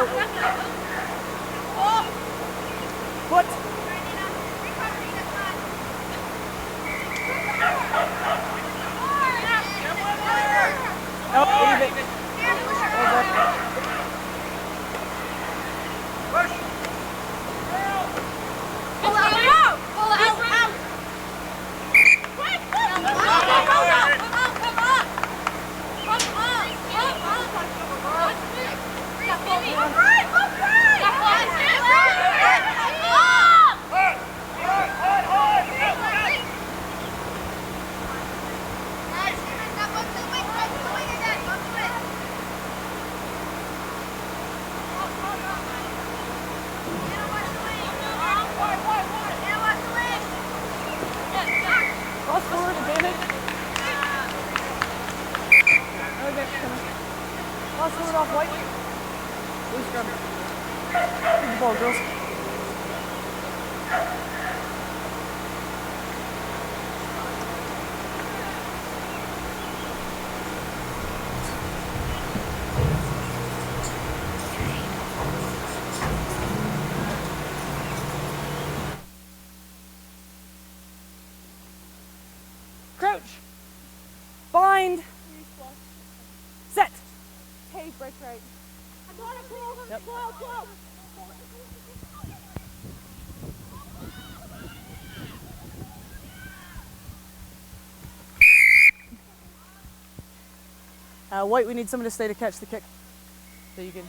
out. Foot. Oh, leave it. Cross forward, advantage. Okay, cross forward off white. Blue scrum. Take the ball, girls. Crouch. Bind. Set. Hey, break right. I got it, pull. Yep. Pull. White, we need someone to stay to catch the kick. So you can.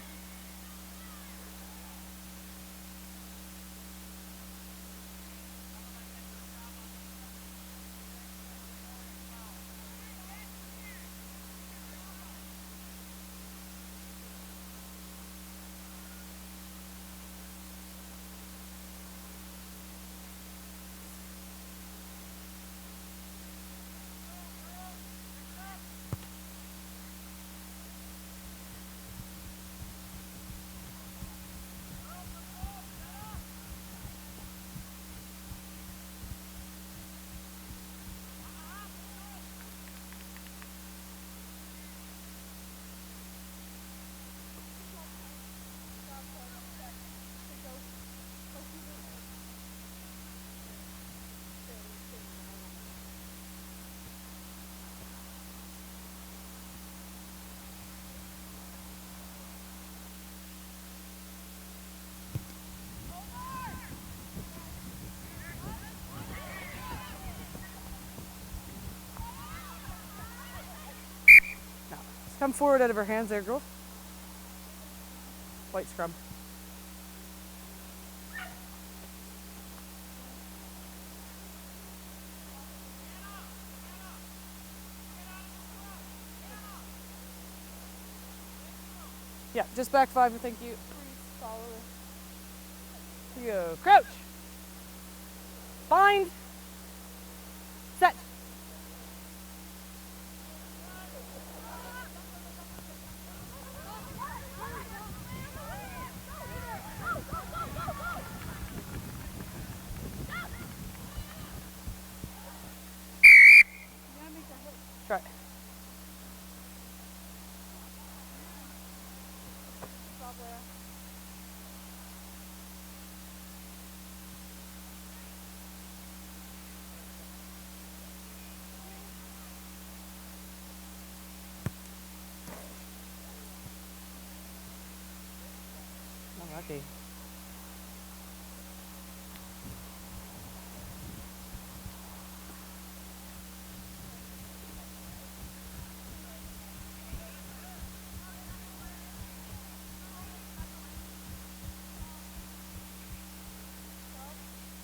Come forward out of her hands there, girls. White scrum. Yeah, just back 5, thank you. Here you go. Crouch. Bind. Set. Try. Oh, lucky.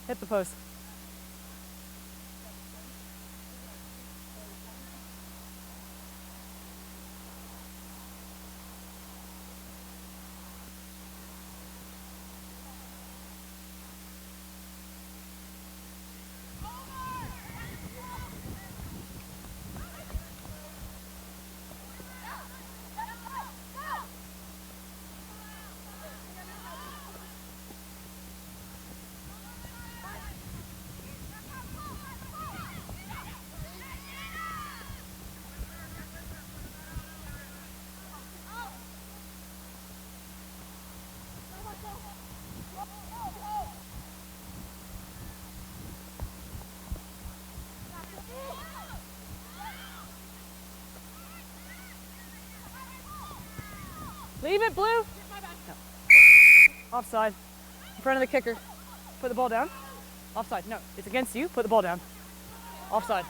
Hit the post. Leave it, Blue. No. Offside. In front of the kicker. Put the ball down. Offside. No, it's against you. Put the ball down. Offside.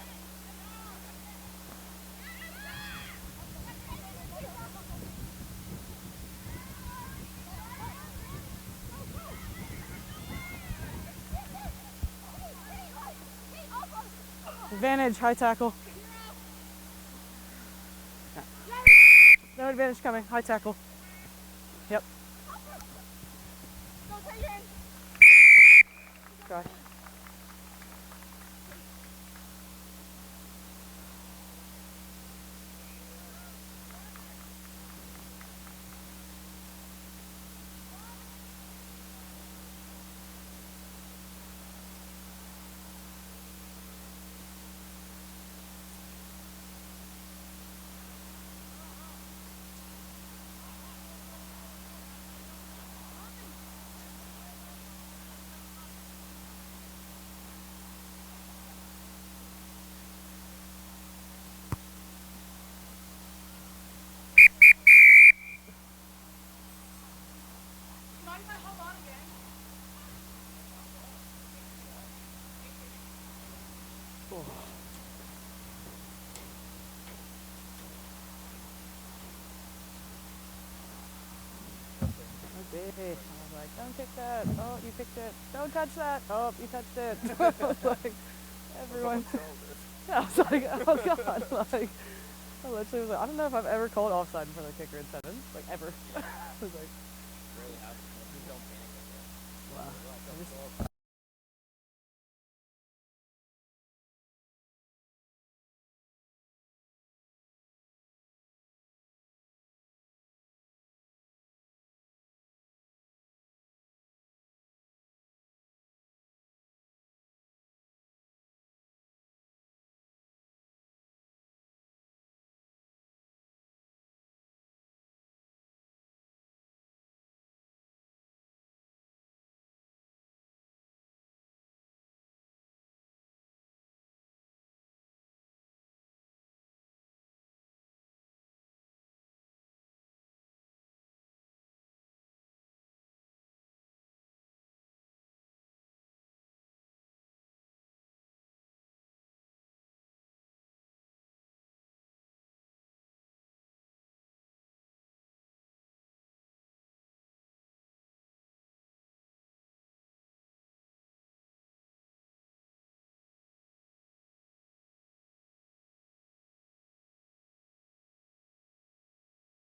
Advantage, high tackle. No advantage coming, high tackle. Yep. Try. Okay. I was like, don't kick that. Oh, you kicked it. Don't touch that. Oh, you touched it. I was like, everyone. I was like, oh god. Like, I literally was like, I don't know if I've ever called offside in front of the kicker in sevens. Like, ever. I was like, Really happens. You don't panic. wow.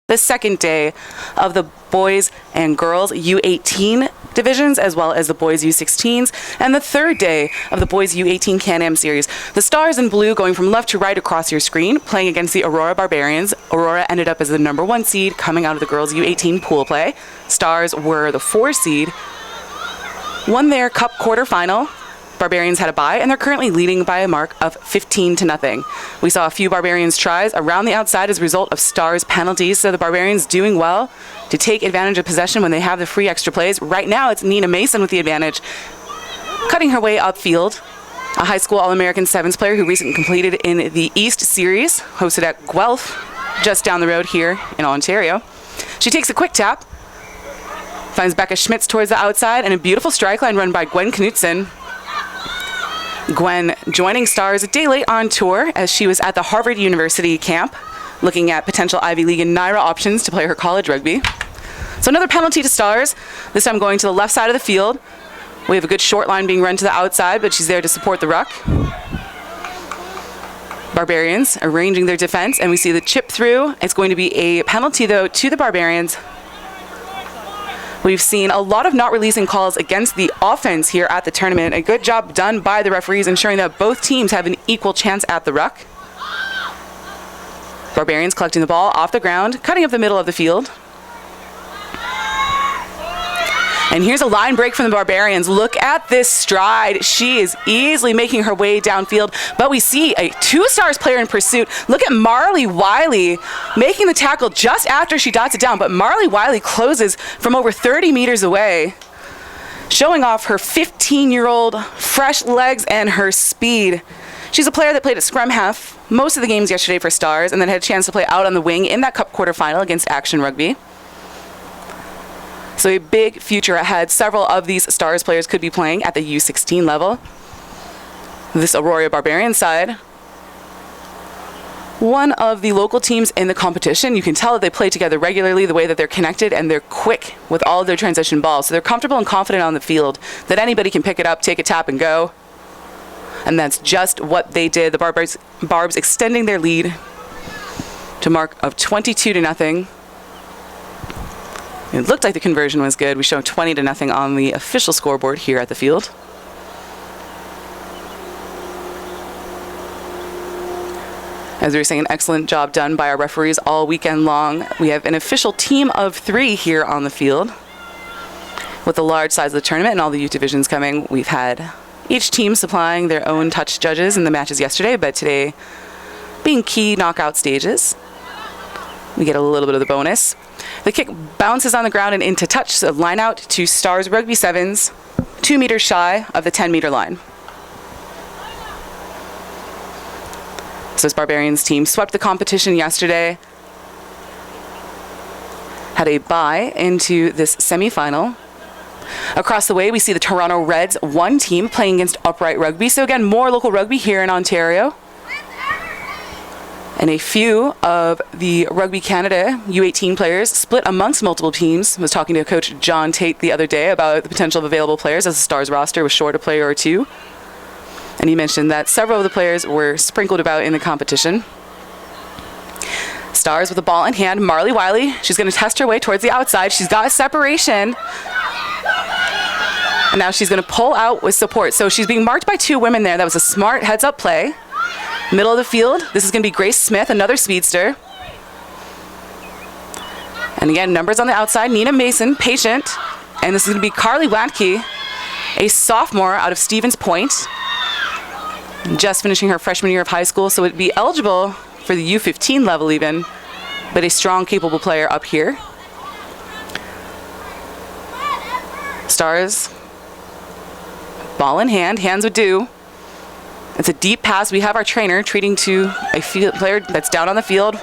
The second day of the boys and girls U18 divisions, as well as the boys U16s, and the third day of the boys U18 Can-Am series. The stars in blue going from left to right across your screen, playing against the Aurora Barbarians. Aurora ended up as the #1 seed coming out of the girls U18 pool play. Stars were the 4 seed, won their cup quarterfinal. Barbarians had a bye, and they're currently leading by a mark of 15-0. We saw a few Barbarians tries around the outside as a result of Stars penalties, so the Barbarians doing well to take advantage of possession when they have the free extra plays. Right now, it's Nina Mason with the advantage, cutting her way upfield. A high school All-American Sevens player who recently completed in the East Series, hosted at Guelph, just down the road here in Ontario. She takes a quick tap, finds Becca Schmitz towards the outside, and a beautiful strike line run by Gwen Knutson. Gwen joining Stars a day late on tour as she was at the Harvard University camp looking at potential Ivy League and NYRA options to play her college rugby. So another penalty to Stars, this time going to the left side of the field. We have a good short line being run to the outside, but she's there to support the ruck. Barbarians arranging their defense, and we see the chip through. It's going to be a penalty, though, to the Barbarians. We've seen a lot of not releasing calls against the offense here at the tournament. A good job done by the referees ensuring that both teams have an equal chance at the ruck. Barbarians collecting the ball off the ground, cutting up the middle of the field. And here's a line break from the Barbarians. Look at this stride. She is easily making her way downfield, but we see a 2 Stars player in pursuit. Look at Marley Wiley making the tackle just after she dots it down, but Marley Wiley closes from over 30 meters away, showing off her 15-year-old fresh legs and her speed. She's a player that played at scrum half most of the games yesterday for Stars and then had a chance to play out on the wing in that Cup quarterfinal against Action Rugby. So a big future ahead. Several of these Stars players could be playing at the U16 level. This Aurora Barbarian side, one of the local teams in the competition. You can tell that they play together regularly, the way that they're connected, and they're quick with all of their transition balls. So they're comfortable and confident on the field that anybody can pick it up, take a tap, and go. And that's just what they did. The Barbs extending their lead to a mark of 22-0. It looked like the conversion was good. We show 20-0 on the official scoreboard here at the field. As we were saying, an excellent job done by our referees all weekend long. We have an official team of 3 here on the field. With the large size of the tournament and all the youth divisions coming, we've had each team supplying their own touch judges in the matches yesterday, but today being key knockout stages, we get a little bit of the bonus. The kick bounces on the ground and into touch, so line out to Stars Rugby Sevens, 2 meters shy of the 10-meter line. So this Barbarians team swept the competition yesterday, had a bye into this semifinal. Across the way, we see the Toronto Reds 1 team playing against Upright Rugby. So again, more local rugby here in Ontario. And a few of the Rugby Canada U18 players split amongst multiple teams. I was talking to Coach John Tate the other day about the potential of available players as the Stars roster was short a player or 2. And he mentioned that several of the players were sprinkled about in the competition. Stars with the ball in hand. Marley Wiley, she's going to test her way towards the outside. She's got a separation. And now she's going to pull out with support. So she's being marked by 2 women there. That was a smart heads-up play. Middle of the field, this is going to be Grace Smith, another speedster. And again, numbers on the outside. Nina Mason, patient. And this is going to be Carly Watke, a sophomore out of Stevens Point. Just finishing her freshman year of high school, so it'd be eligible for the U15 level even, but a strong, capable player up here. Stars, ball in hand, hands would do. It's a deep pass. We have our trainer treating to a field player that's down on the field.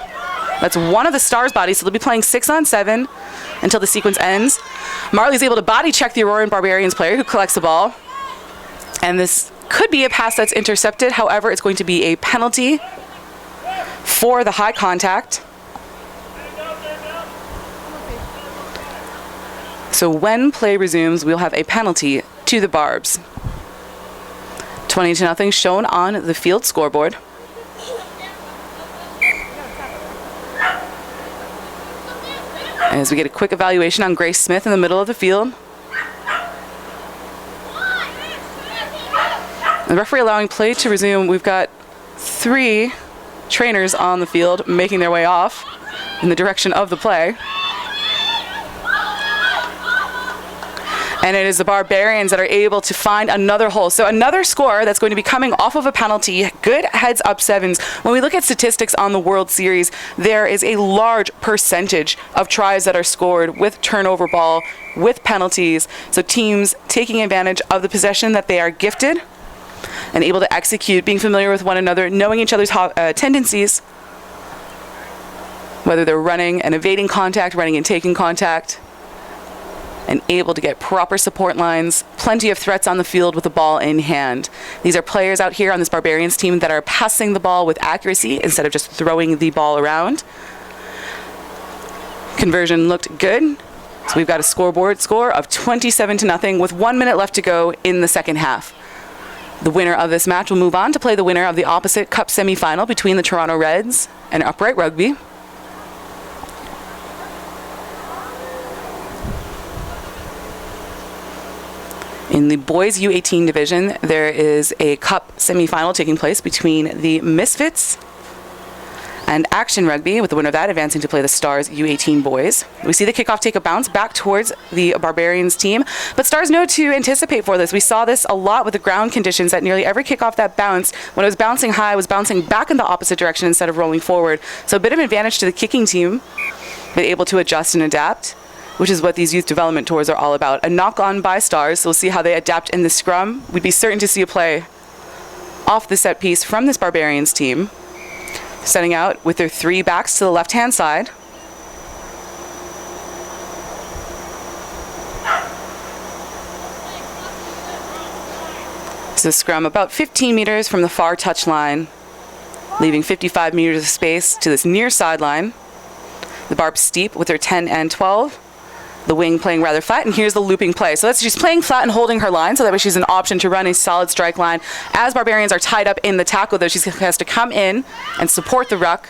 That's one of the Stars' bodies, so they'll be playing 6-on-7 until the sequence ends. Marley's able to body check the Auroran Barbarians player who collects the ball. And this could be a pass that's intercepted. However, it's going to be a penalty for the high contact. So when play resumes, we'll have a penalty to the Barbs. 20-0 shown on the field scoreboard. As we get a quick evaluation on Grace Smith in the middle of the field. The referee allowing play to resume. We've got 3 trainers on the field making their way off in the direction of the play. And it is the Barbarians that are able to find another hole. So another score that's going to be coming off of a penalty. Good heads-up sevens. When we look at statistics on the World Series, there is a large percentage of tries that are scored with turnover ball, with penalties. So teams taking advantage of the possession that they are gifted and able to execute, being familiar with one another, knowing each other's tendencies, whether they're running and evading contact, running and taking contact, and able to get proper support lines, plenty of threats on the field with the ball in hand. These are players out here on this Barbarians team that are passing the ball with accuracy instead of just throwing the ball around. Conversion looked good. So we've got a scoreboard score of 27-0 with 1 minute left to go in the second half. The winner of this match will move on to play the winner of the opposite Cup semifinal between the Toronto Reds and Upright Rugby. In the boys U18 division, there is a Cup semifinal taking place between the Misfits and Action Rugby, with the winner of that advancing to play the Stars U18 boys. We see the kickoff take a bounce back towards the Barbarians team, but Stars know to anticipate for this. We saw this a lot with the ground conditions, that nearly every kickoff that bounced, when it was bouncing high, was bouncing back in the opposite direction instead of rolling forward. So a bit of advantage to the kicking team, but able to adjust and adapt, which is what these youth development tours are all about. A knock on by Stars, so we'll see how they adapt in the scrum. We'd be certain to see a play off the set piece from this Barbarians team, setting out with their 3 backs to the left-hand side. It's a scrum about 15 meters from the far touch line, leaving 55 meters of space to this near sideline. The Barbs steep with their 10 and 12. The wing playing rather flat, and here's the looping play. So that's, she's playing flat and holding her line, so that way she's an option to run a solid strike line. As Barbarians are tied up in the tackle, though, she has to come in and support the ruck.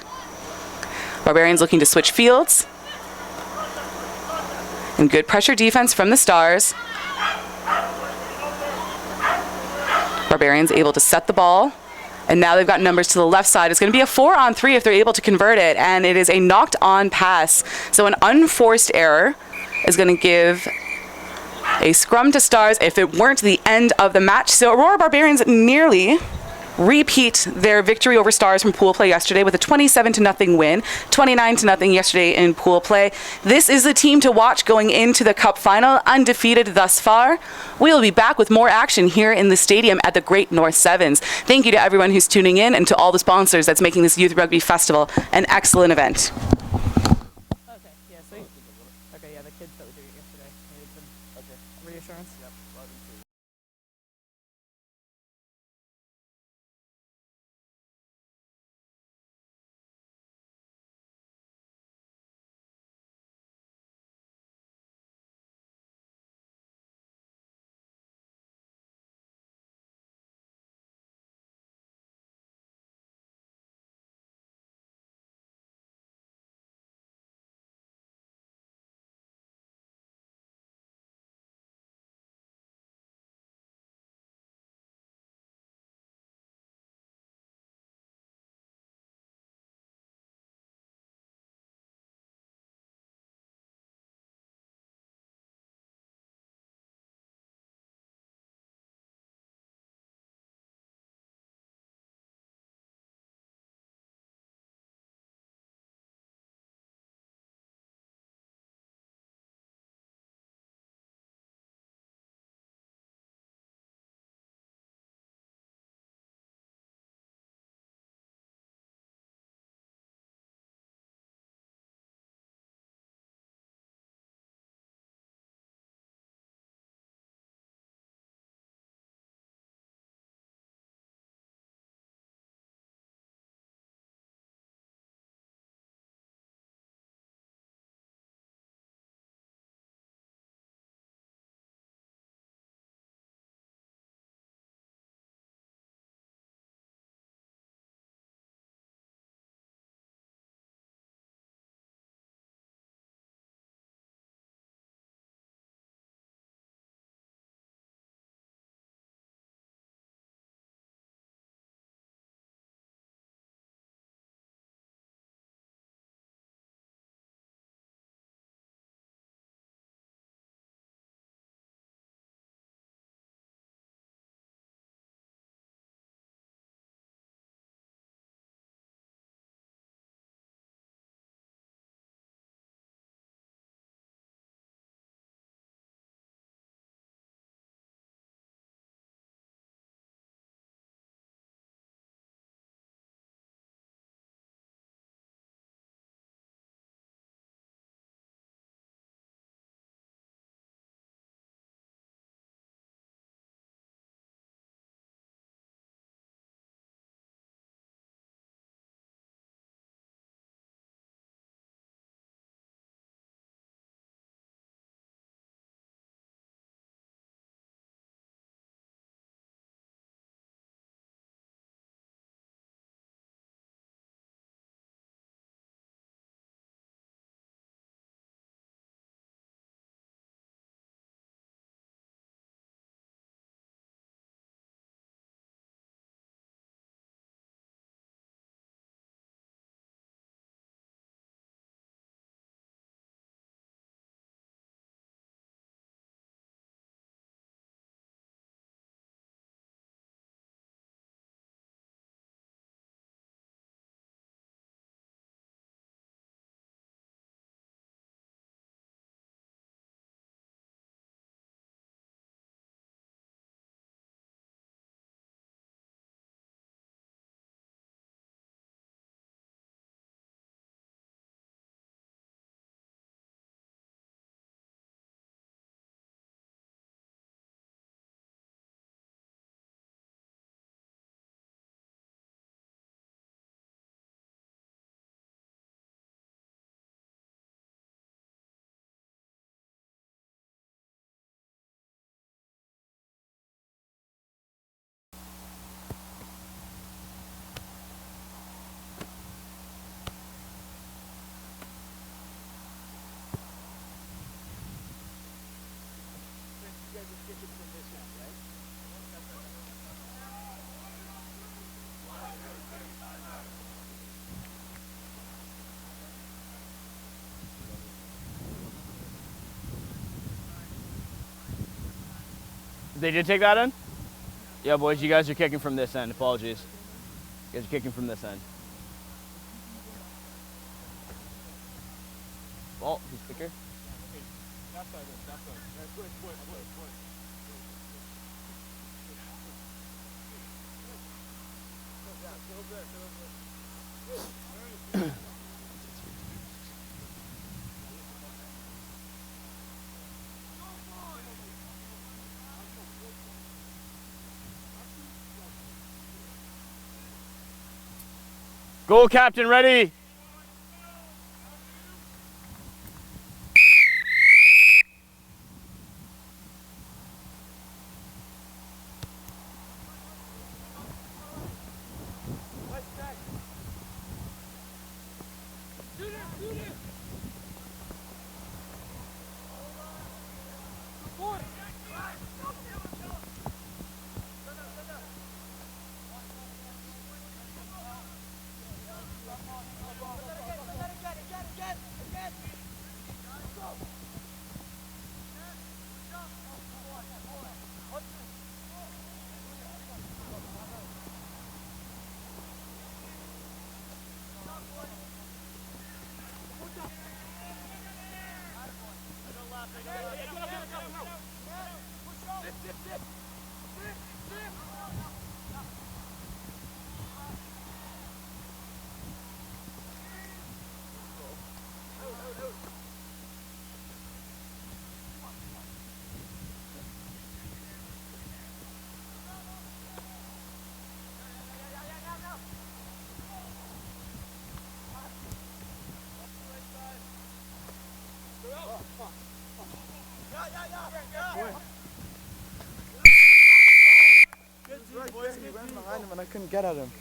Barbarians looking to switch fields. And good pressure defense from the Stars. Barbarians able to set the ball. And now they've got numbers to the left side. It's going to be a 4-on-3 if they're able to convert it, and it is a knocked on pass. So an unforced error is going to give a scrum to Stars if it weren't the end of the match. So Aurora Barbarians nearly repeat their victory over Stars from pool play yesterday with a 27-0 win, 29-0 yesterday in pool play. This is the team to watch going into the Cup final, undefeated thus far. We'll be back with more action here in the stadium at the Great North Sevens. Thank you to everyone who's tuning in and to all the sponsors that's making this Youth Rugby Festival an excellent event. Okay, yeah, sweet. Okay, yeah, the kids that we did yesterday needed some reassurance. Yep. They did take that in? Yeah, boys, you guys are kicking from this end. Apologies. You guys are kicking from this end. Ball, who's kicker? Goal captain, ready. He went behind him and I couldn't get at him.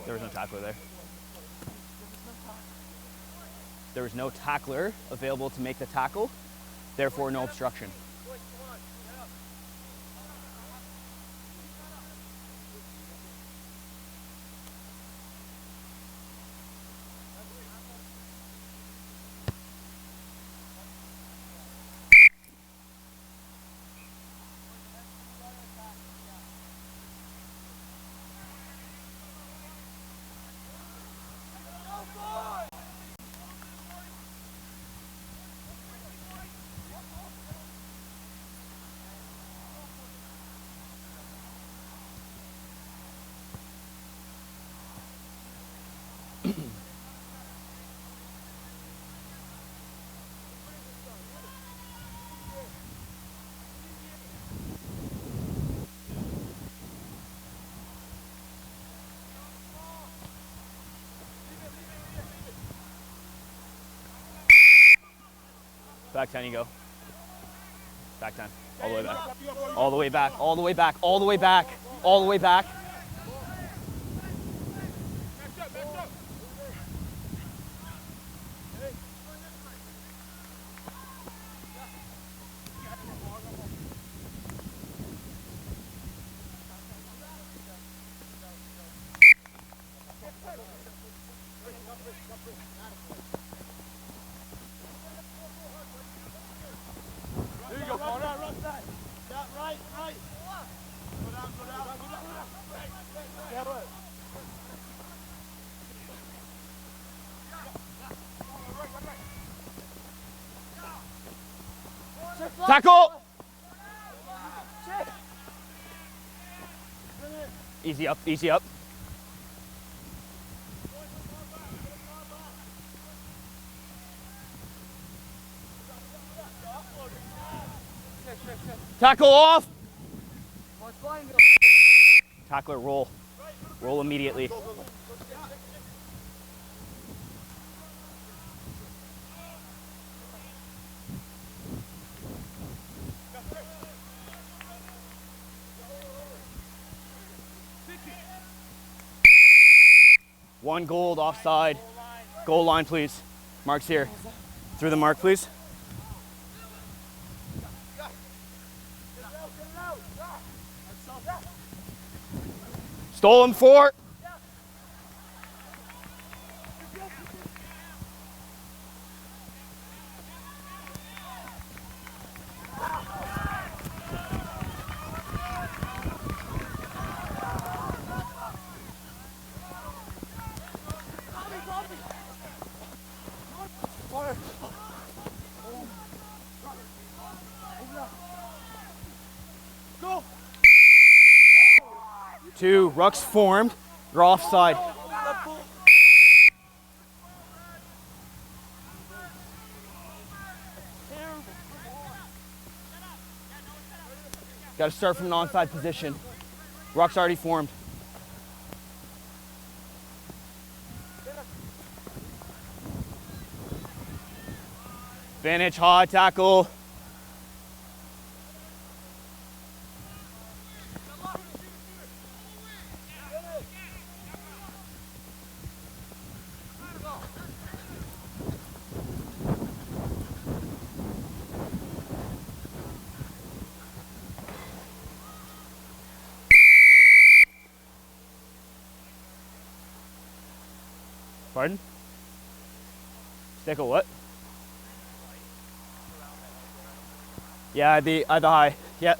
There was no tackler there. There was no tackler available to make the tackle, therefore no obstruction. Back 10 you go. Back 10. All the way back. All the way back. All the way back. All the way back. All the way back. Tackle! Easy up, easy up. Tackle off! Tackler roll. Roll immediately. One gold offside. Goal line, please. Mark's here. Through the mark, please. Stolen 4. Go! 2, rucks formed. You're offside. Got to start from an onside position. Ruck's already formed. Advantage, high tackle. Pardon? Stick a what? Yeah, the high. Yeah.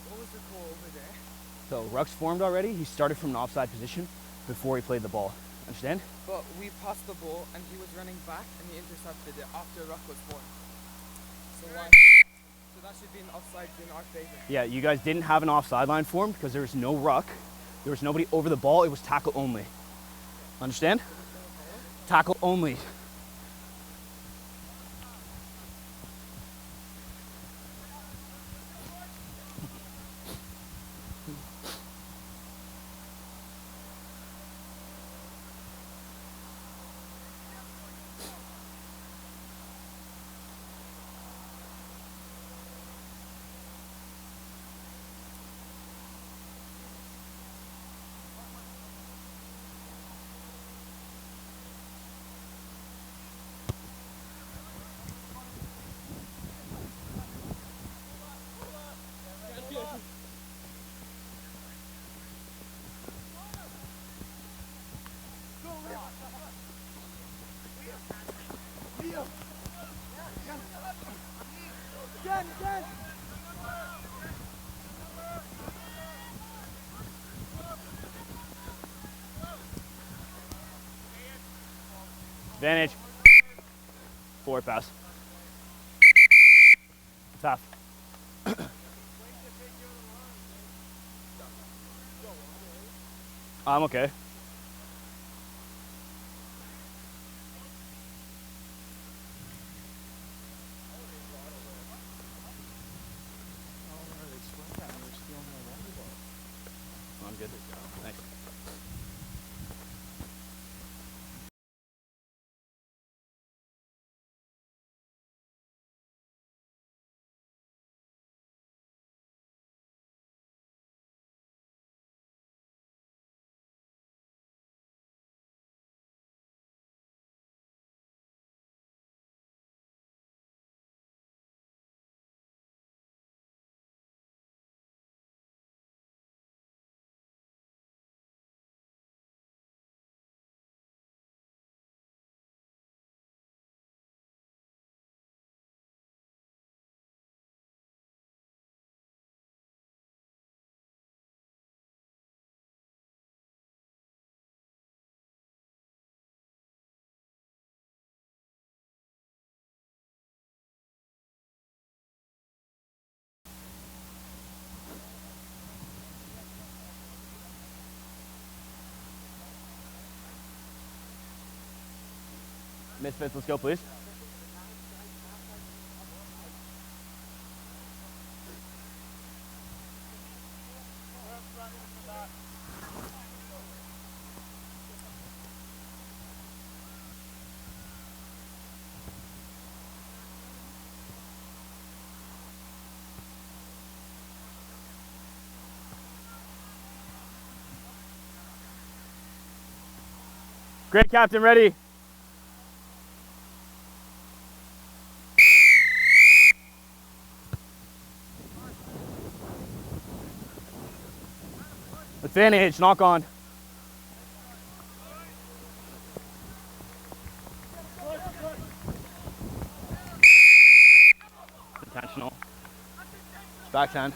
What was the call over there? So ruck's formed already. He started from an offside position before he played the ball. Understand? But we passed the ball and he was running back and he intercepted it after ruck was formed. So why? So that should be an offside in our favor. Yeah, you guys didn't have an offside line formed because there was no ruck. There was nobody over the ball. It was tackle only. Understand? Tackle only. Advantage. Forward pass. It's half. I'm okay. I'm good. Thanks. Misfits, let's go, please. Great, Captain. Ready. Advantage, knock on. Intentional. Backhand.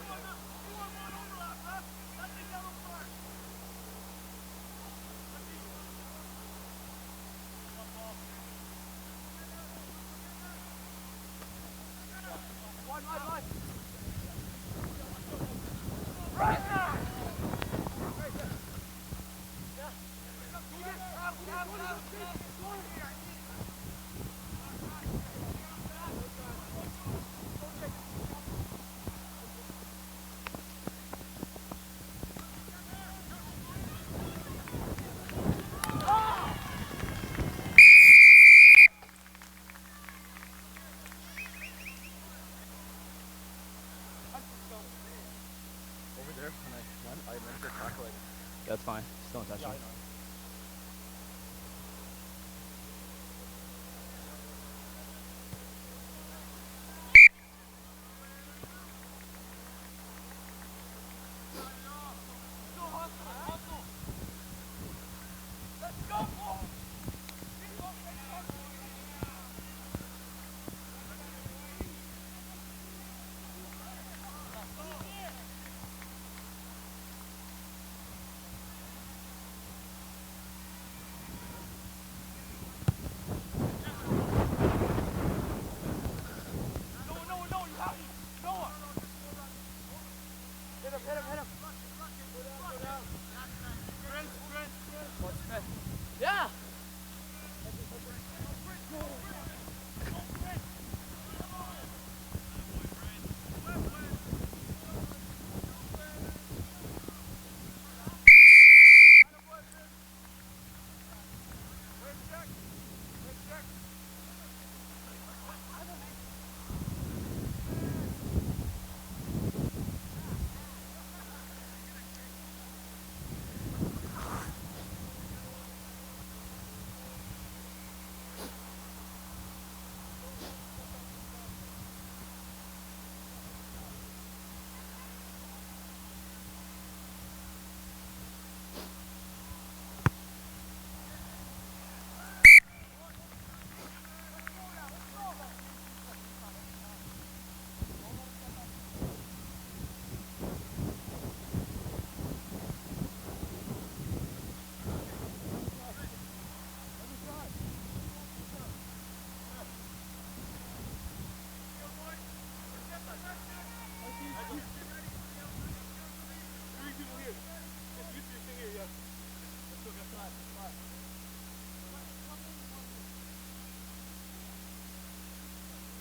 That's fine. Still intentional.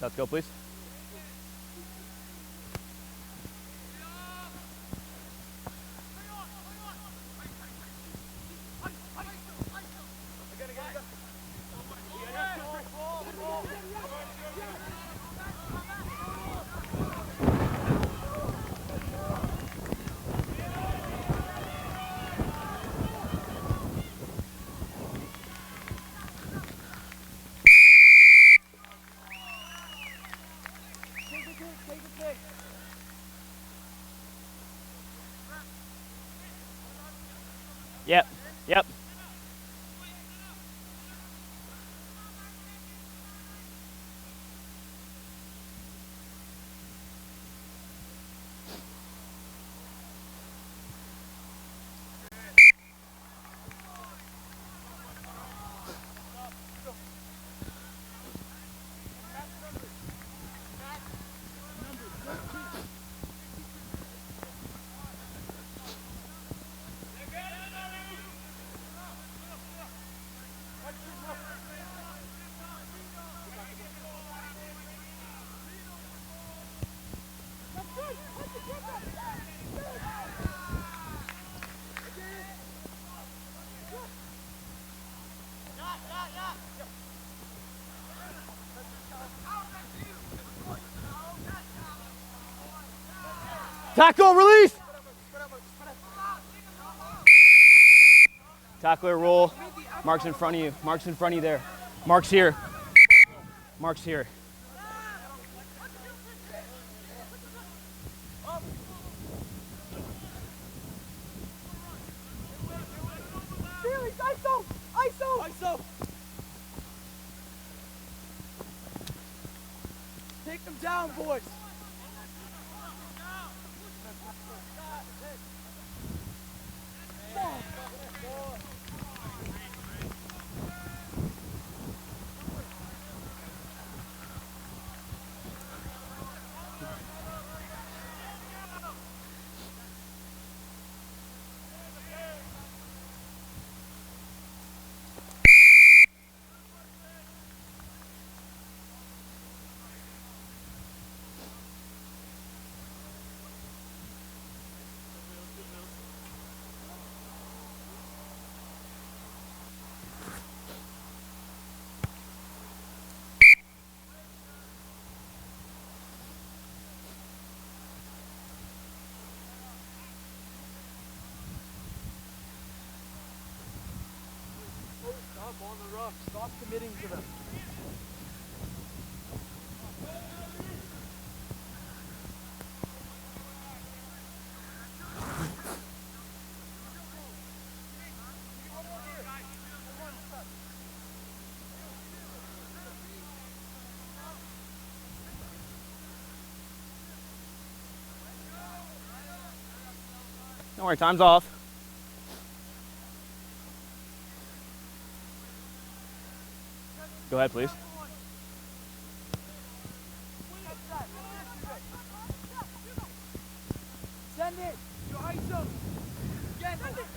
Let's go, please. Yep, yep. Tackle, release! Tackler roll. Mark's in front of you. Mark's in front of you there. Mark's here. Mark's here. Felix, ISO! ISO! ISO! Take them down, boys! Stop on the rock. Stop committing to them. Don't worry, time's off. Go ahead, please. Send it! Your ISO! Get it!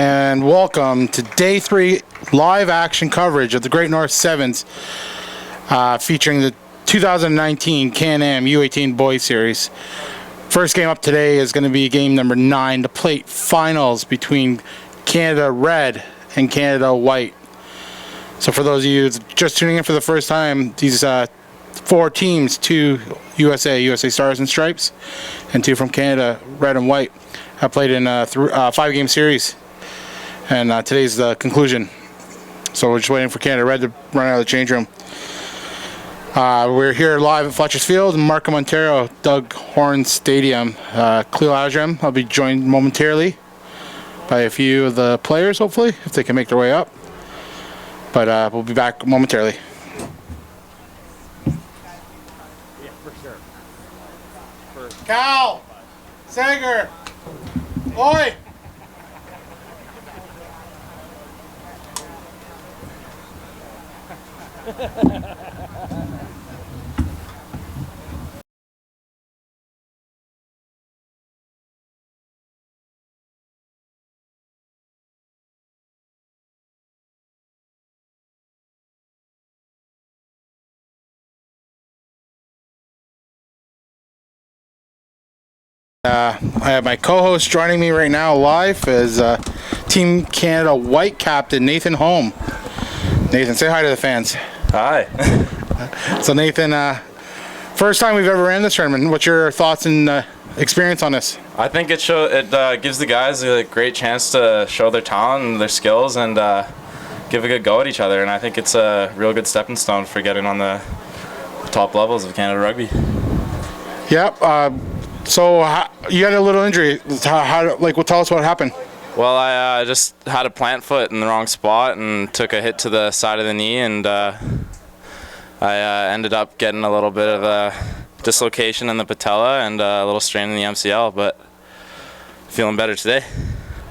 and welcome to Day 3 live action coverage of the Great North Sevens, featuring the 2019 Can-Am U18 Boys Series. First game up today is going to be game number 9, the plate finals between Canada Red and Canada White. So for those of you just tuning in for the first time, these 4 teams, 2 USA Stars and Stripes, and 2 from Canada, Red and White, have played in a 5-game series. And today's the conclusion. So we're just waiting for Canada Red to run out of the change room. We're here live at Fletcher's Field in Markham, Ontario, Doug Horn Stadium. Cleo Ajram, I'll be joined momentarily by a few of the players, hopefully, if they can make their way up. But we'll be back momentarily. Cal! Sager! Oi! I have my co-host joining me right now live is Team Canada White captain Nathan Holm. Nathan, say hi to the fans. Hi. So Nathan, first time we've ever ran this tournament. What's your thoughts and experience on this? I think it gives the guys a great chance to show their talent and their skills and give a good go at each other. And I think it's a real good stepping stone for getting on the top levels of Canada Rugby. Yep. So you had a little injury. Tell us what happened. Well, I just had a plant foot in the wrong spot and took a hit to the side of the knee, and I ended up getting a little bit of a dislocation in the patella and a little strain in the MCL, but feeling better today.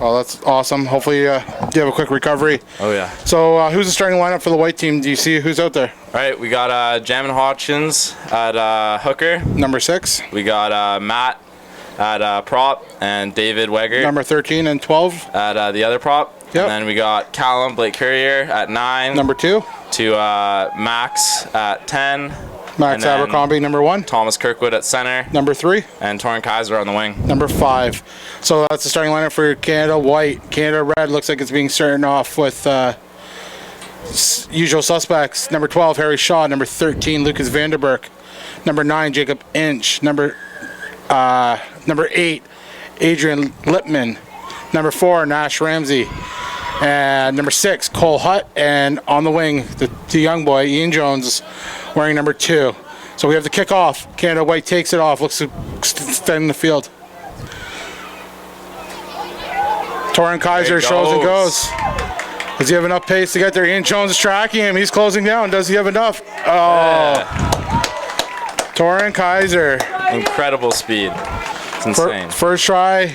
Well, that's awesome. Hopefully you have a quick recovery. Oh, yeah. So who's the starting lineup for the white team? Do you see who's out there? All right, we got Jamin Hodgkins at hooker. Number 6. We got Matt at prop, and David Wegger. Number 13 and 12. At the other prop. Yep. And then we got Callum Blake Courier at 9. Number 2. To Max at 10. Max Abercrombie, number 1. S. Kirkwood at center. Number 3. And Torrin Kaiser on the wing. Number 5. So that's the starting lineup for Canada White. Canada Red looks like it's being started off with usual suspects. Number 12, Harry Shaw. Number 13, Lucas Vanderberg. Number 9, Jacob Inch. Number 8, Adrian Lipman. Number 4, Nash Ramsey. And number 6, Cole Hutt. And on the wing, the young boy, Ian Jones, wearing number 2. So we have the kickoff. Canada White takes it off. Looks to extend the field. Torrin Kaiser shows and goes. Does he have enough pace to get there? Ian Jones is tracking him. He's closing down. Does he have enough? Oh. Yeah. Torrin Kaiser. Incredible speed. It's insane. First try.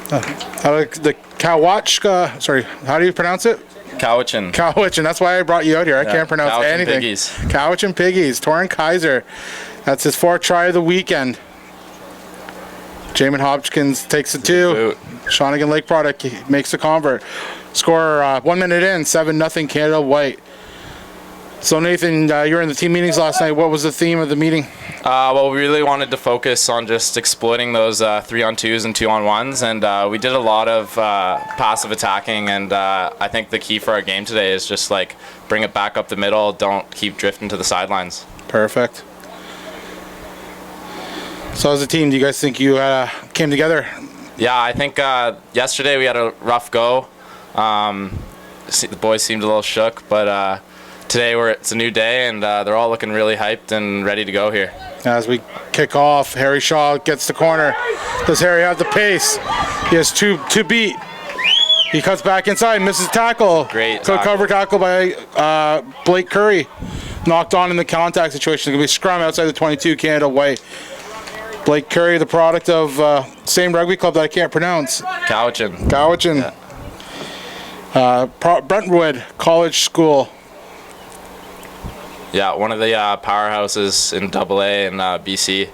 The Kawachka. Sorry, how do you pronounce it? Cowichan. Cowichan. That's why I brought you out here. I can't pronounce anything. Piggies. Cowichan Piggies. Torrin Kaiser. That's his 4th try of the weekend. Jamin Hopkins takes it 2. Shawnigan Lake product makes the convert. Score 1 minute in, 7-0 Canada White. So Nathan, you were in the team meetings last night. What was the theme of the meeting? Well, we really wanted to focus on just exploiting those 3-on-2s and 2-on-1s, and we did a lot of passive attacking, and I think the key for our game today is just bring it back up the middle, don't keep drifting to the sidelines. Perfect. So as a team, do you guys think you came together? Yeah, I think yesterday we had a rough go. The boys seemed a little shook, but today it's a new day, and they're all looking really hyped and ready to go here. As we kick off, Harry Shaw gets the corner. Does Harry have the pace? He has two beat. He cuts back inside, misses tackle. Great tackle. Cover tackle by Blake Curry. Knocked on in the contact situation. It's going to be scrum outside the 22, Canada White. Blake Curry, the product of same rugby club that I can't pronounce. Cowichan. Yeah. Brentwood College School. Yeah, one of the powerhouses in AA and BC.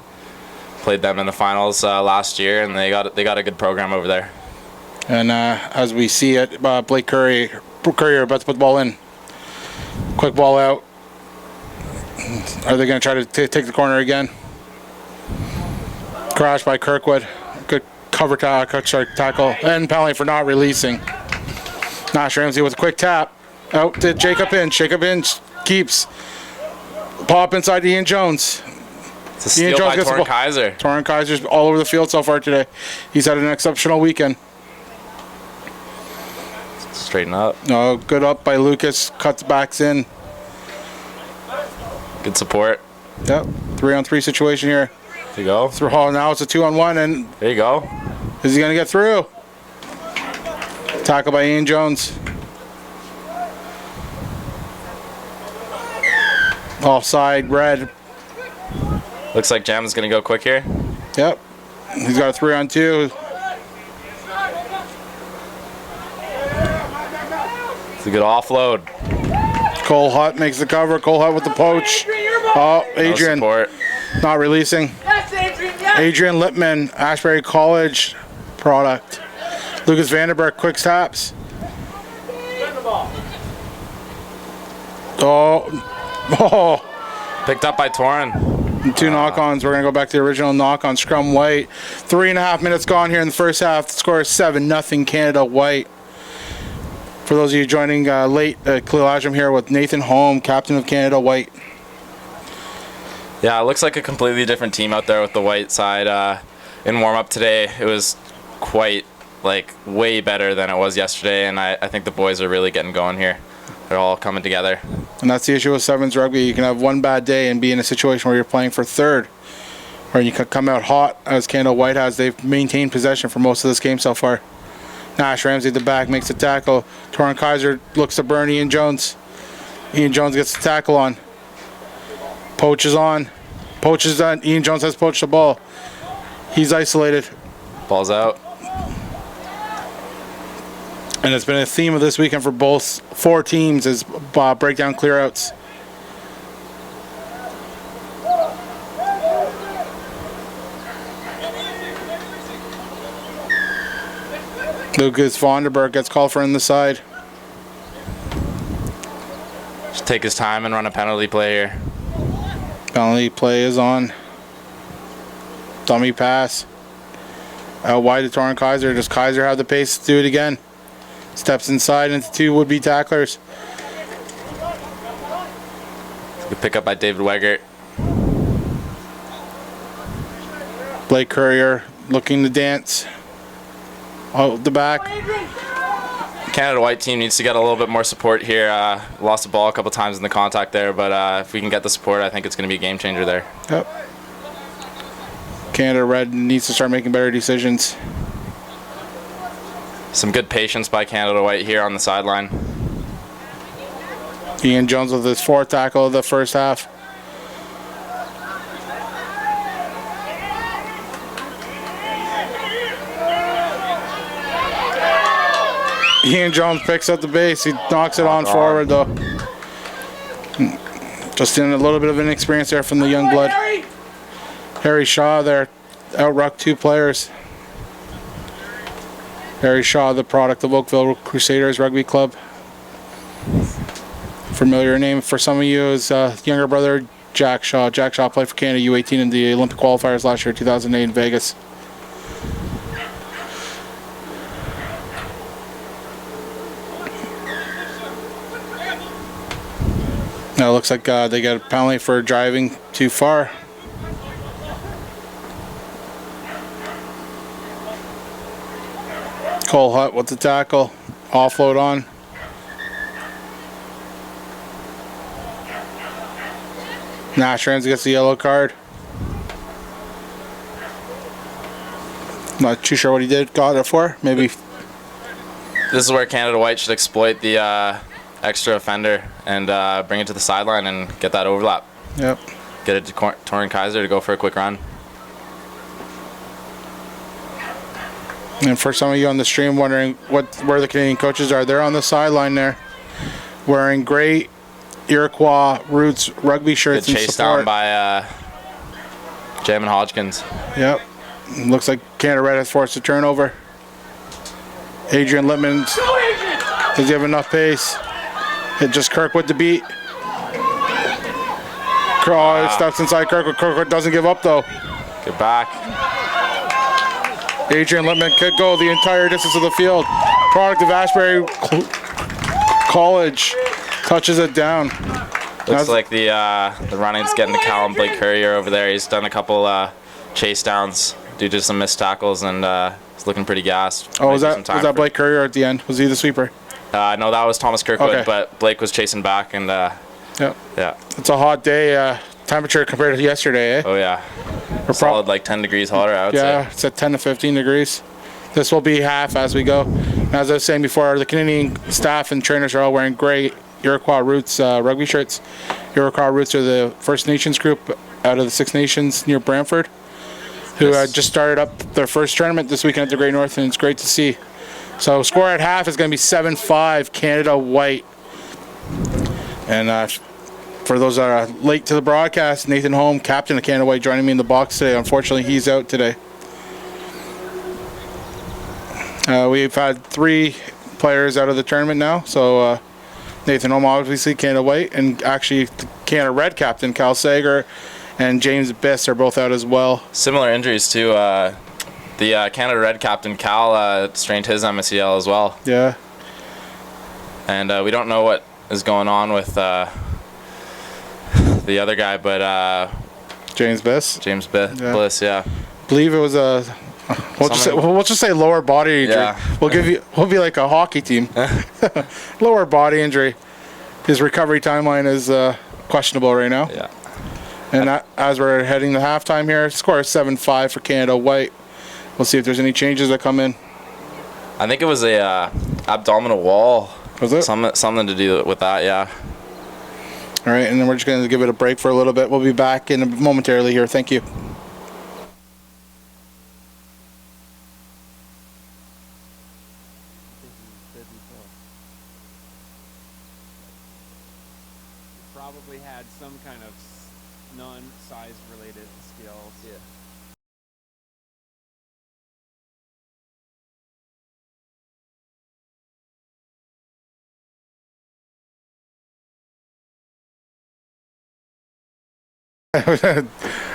Played them in the finals last year, and they got a good program over there. And as we see it, Blake Courier about to put the ball in. Quick ball out. Are they going to try to take the corner again? Crash by Kirkwood. Good cover tackle. And penalty for not releasing. Nash Ramsey with a quick tap. Out to Jacob Inch. Jacob Inch keeps. Pop inside to Ian Jones. It's a steal by Torrin Kaiser. Torrin Kaiser's all over the field so far today. He's had an exceptional weekend. Straighten up. No, good up by Lucas. Cuts backs in. Good support. Yep. 3-on-3 situation here. There you go. Oh, now it's a 2-on-1, and there you go. Is he going to get through? Tackle by Ian Jones. Offside, red. Looks like Jam is going to go quick here. Yep. He's got a 3-on-2. It's a good offload. Cole Hutt makes the cover. Cole Hutt with the poach. Oh, Adrian. No support. Not releasing. Adrian Lippman, Ashbury College product. Lucas Vanderberg, quick taps. Oh. Picked up by Torrin. 2 knock-ons. We're going to go back to the original knock-on. Scrum White. 3.5 minutes gone here in the first half. The score is 7-0 Canada White. For those of you joining late, Khalil Asham here with Nathan Holm, captain of Canada White. Yeah, it looks like a completely different team out there with the White side. In warm-up today, it was quite, way better than it was yesterday, and I think the boys are really getting going here. They're all coming together. And that's the issue with Sevens Rugby. You can have one bad day and be in a situation where you're playing for third, or you can come out hot, as Canada White has. They've maintained possession for most of this game so far. Nash Ramsey at the back makes a tackle. Torrin Kaiser looks to burn Ian Jones. Ian Jones gets the tackle on. Poach is on. Poach is done. Ian Jones has poached the ball. He's isolated. Ball's out. And it's been a theme of this weekend for both 4 teams is breakdown clearouts. Lucas Vonderberg gets called for in the side. Just take his time and run a penalty play here. Penalty play is on. Dummy pass. Out wide to Torrin Kaiser. Does Kaiser have the pace to do it again? Steps inside into 2 would-be tacklers. Good pick up by David Weggert. Blake Courier looking to dance. Out the back. Canada White team needs to get a little bit more support here. Lost the ball a couple times in the contact there, but if we can get the support, I think it's going to be a game changer there. Yep. Canada Red needs to start making better decisions. Some good patience by Canada White here on the sideline. Ian Jones with his 4th tackle of the first half. Ian Jones picks up the base. He knocks it on forward, though. Just in a little bit of inexperience there from the young blood. Harry Shaw there, out-rucked 2 players. Harry Shaw, the product of Oakville Crusaders Rugby Club. Familiar name for some of you is younger brother Jack Shaw. Jack Shaw played for Canada U18 in the Olympic qualifiers last year, 2008 in Vegas. Now it looks like they got a penalty for driving too far. Cole Hutt with the tackle. Offload on. Nash Ramsey gets the yellow card. Not too sure what he got it for. Maybe. This is where Canada White should exploit the extra offender and bring it to the sideline and get that overlap. Yep. Get it to Torrin Kaiser to go for a quick run. And for some of you on the stream wondering where the Canadian coaches are, they're on the sideline there, wearing gray Iroquois Roots rugby shirts. Good chase down by Jamin Hodgkins. Yep. Looks like Canada Red has forced a turnover. Adrian Littman, does he have enough pace? It just Kirkwood to beat. Craw steps inside Kirkwood. Kirkwood doesn't give up though. Get back. Adrian Littman could go the entire distance of the field. Product of Ashbury College touches it down. Looks like the running's getting to Callum Blake Courier over there. He's done a couple chase downs due to some missed tackles, and he's looking pretty gassed. Oh, was that Blake Courier at the end? Was he the sweeper? No, that was Thomas Kirkwood, Okay. but Blake was chasing back, and yeah. It's a hot day. Temperature compared to yesterday, eh? Oh yeah. Solid like 10 degrees hotter, I would say. Yeah, it's at 10 to 15 degrees. This will be half as we go. As I was saying before, the Canadian staff and trainers are all wearing gray Iroquois Roots rugby shirts. Iroquois Roots are the First Nations group out of the Six Nations near Brantford, who just started up their first tournament this weekend at the Great North, and it's great to see. So score at half is going to be 7-5 Canada White. And for those that are late to the broadcast, Nathan Holm, captain of Canada White, joining me in the box today. Unfortunately, he's out today. We've had 3 players out of the tournament now. So Nathan Holm, obviously Canada White, and actually the Canada Red captain, Cal Sager, and James Biss are both out as well. Similar injuries too. The Canada Red captain, Cal, strained his MCL as well. Yeah. And we don't know what is going on with the other guy, but James Biss. Bliss, yeah. I believe it was a. We'll just say lower body injury. Yeah. We'll be like a hockey team. Lower body injury. His recovery timeline is questionable right now. Yeah. And as we're heading to halftime here, score is 7-5 for Canada White. We'll see if there's any changes that come in. I think it was a abdominal wall. Was it? Something to do with that, yeah. All right, and then we're just going to give it a break for a little bit. We'll be back in momentarily here. Thank you. Probably had some kind of non-size related skills. Yeah.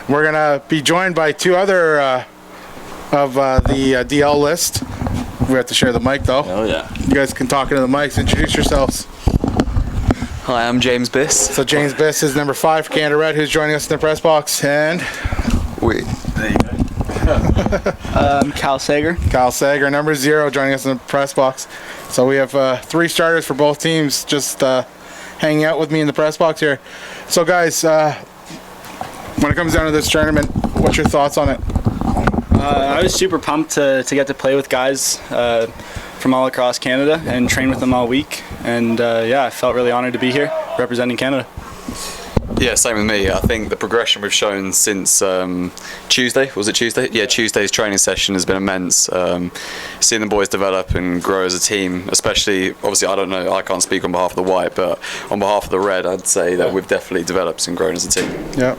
We're going to be joined by 2 other of the DL list. We have to share the mic though. Oh yeah. You guys can talk into the mics. Introduce yourselves. Hi, I'm James Biss. So James Biss is number 5 for Canada Red, who's joining us in the press box. And There you go. Cal Sager. Cal Sager, number 0, joining us in the press box. So we have 3 starters for both teams just hanging out with me in the press box here. So guys, when it comes down to this tournament, what's your thoughts on it? I was super pumped to get to play with guys from all across Canada and train with them all week. And yeah, I felt really honored to be here representing Canada. Yeah, same with me. I think the progression we've shown since Tuesday, was it Tuesday? Yeah, Tuesday's training session has been immense. Seeing the boys develop and grow as a team, especially, obviously I don't know, I can't speak on behalf of the White, but on behalf of the Red, I'd say that we've definitely developed and grown as a team. Yeah.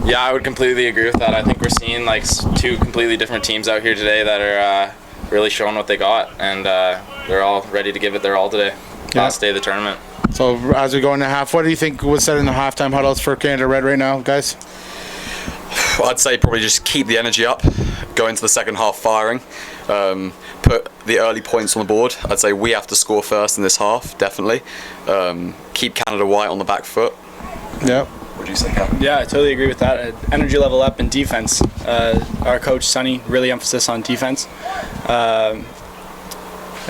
Yeah, I would completely agree with that. I think we're seeing like 2 completely different teams out here today that are really showing what they got, and they're all ready to give it their all today. Last day of the tournament. So as we go into half, what do you think was said in the halftime huddles for Canada Red right now, guys? I'd say probably just keep the energy up, go into the second half firing, put the early points on the board. I'd say we have to score first in this half, definitely. Keep Canada White on the back foot. Yeah. What do you say, Captain? Yeah, I totally agree with that. Energy level up in defense. Our coach, Sonny, really emphasis on defense.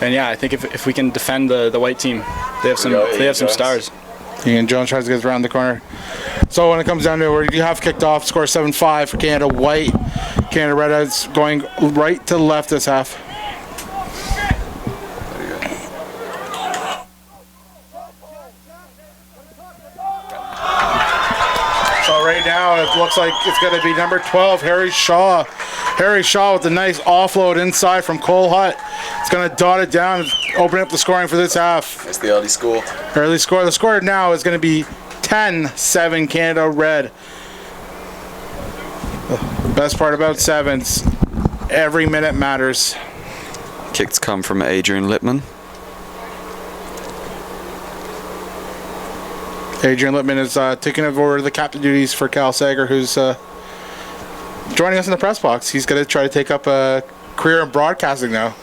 And yeah, I think if we can defend the White team, they have some stars. Ian Jones tries to get around the corner. So when it comes down to where you have kicked off, score 7-5 for Canada White. Canada Red is going right to the left this half. So right now it looks like it's going to be number 12, Harry Shaw. Harry Shaw with a nice offload inside from Cole Hutt. It's going to dot it down, open up the scoring for this half. It's the early score. Early score. The score now is going to be 10-7 Canada Red. The best part about sevens, every minute matters. Kicks come from Adrian Lippman. Adrian Lippman is taking over the captain duties for Cal Sager, who's joining us in the press box. He's going to try to take up a career in broadcasting now.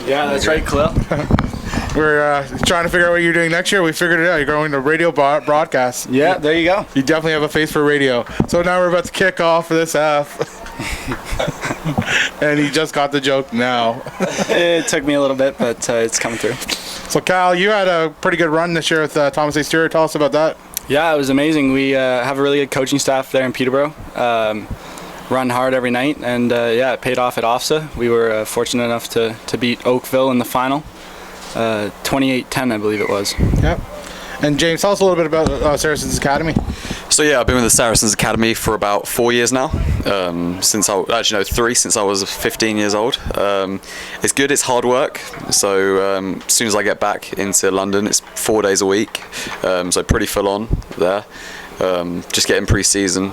Yeah, that's right, Khalil. We're trying to figure out what you're doing next year. We figured it out. You're going to radio broadcast. Yeah, there you go. You definitely have a face for radio. So now we're about to kick off for this half. And he just got the joke now. It took me a little bit, but it's coming through. So Cal, you had a pretty good run this year with Thomas A. Stewart. Tell us about that. Yeah, it was amazing. We have a really good coaching staff there in Peterborough. Run hard every night, and yeah, it paid off at OFSA. We were fortunate enough to beat Oakville in the final, 28-10, I believe it was. Yep. And James, tell us a little bit about Saracens Academy. So yeah, I've been with the Saracens Academy for about 4 years now. Since 3, since I was 15 years old. It's good. It's hard work. So as soon as I get back into London, it's 4 days a week. So pretty full on there. Just getting pre-season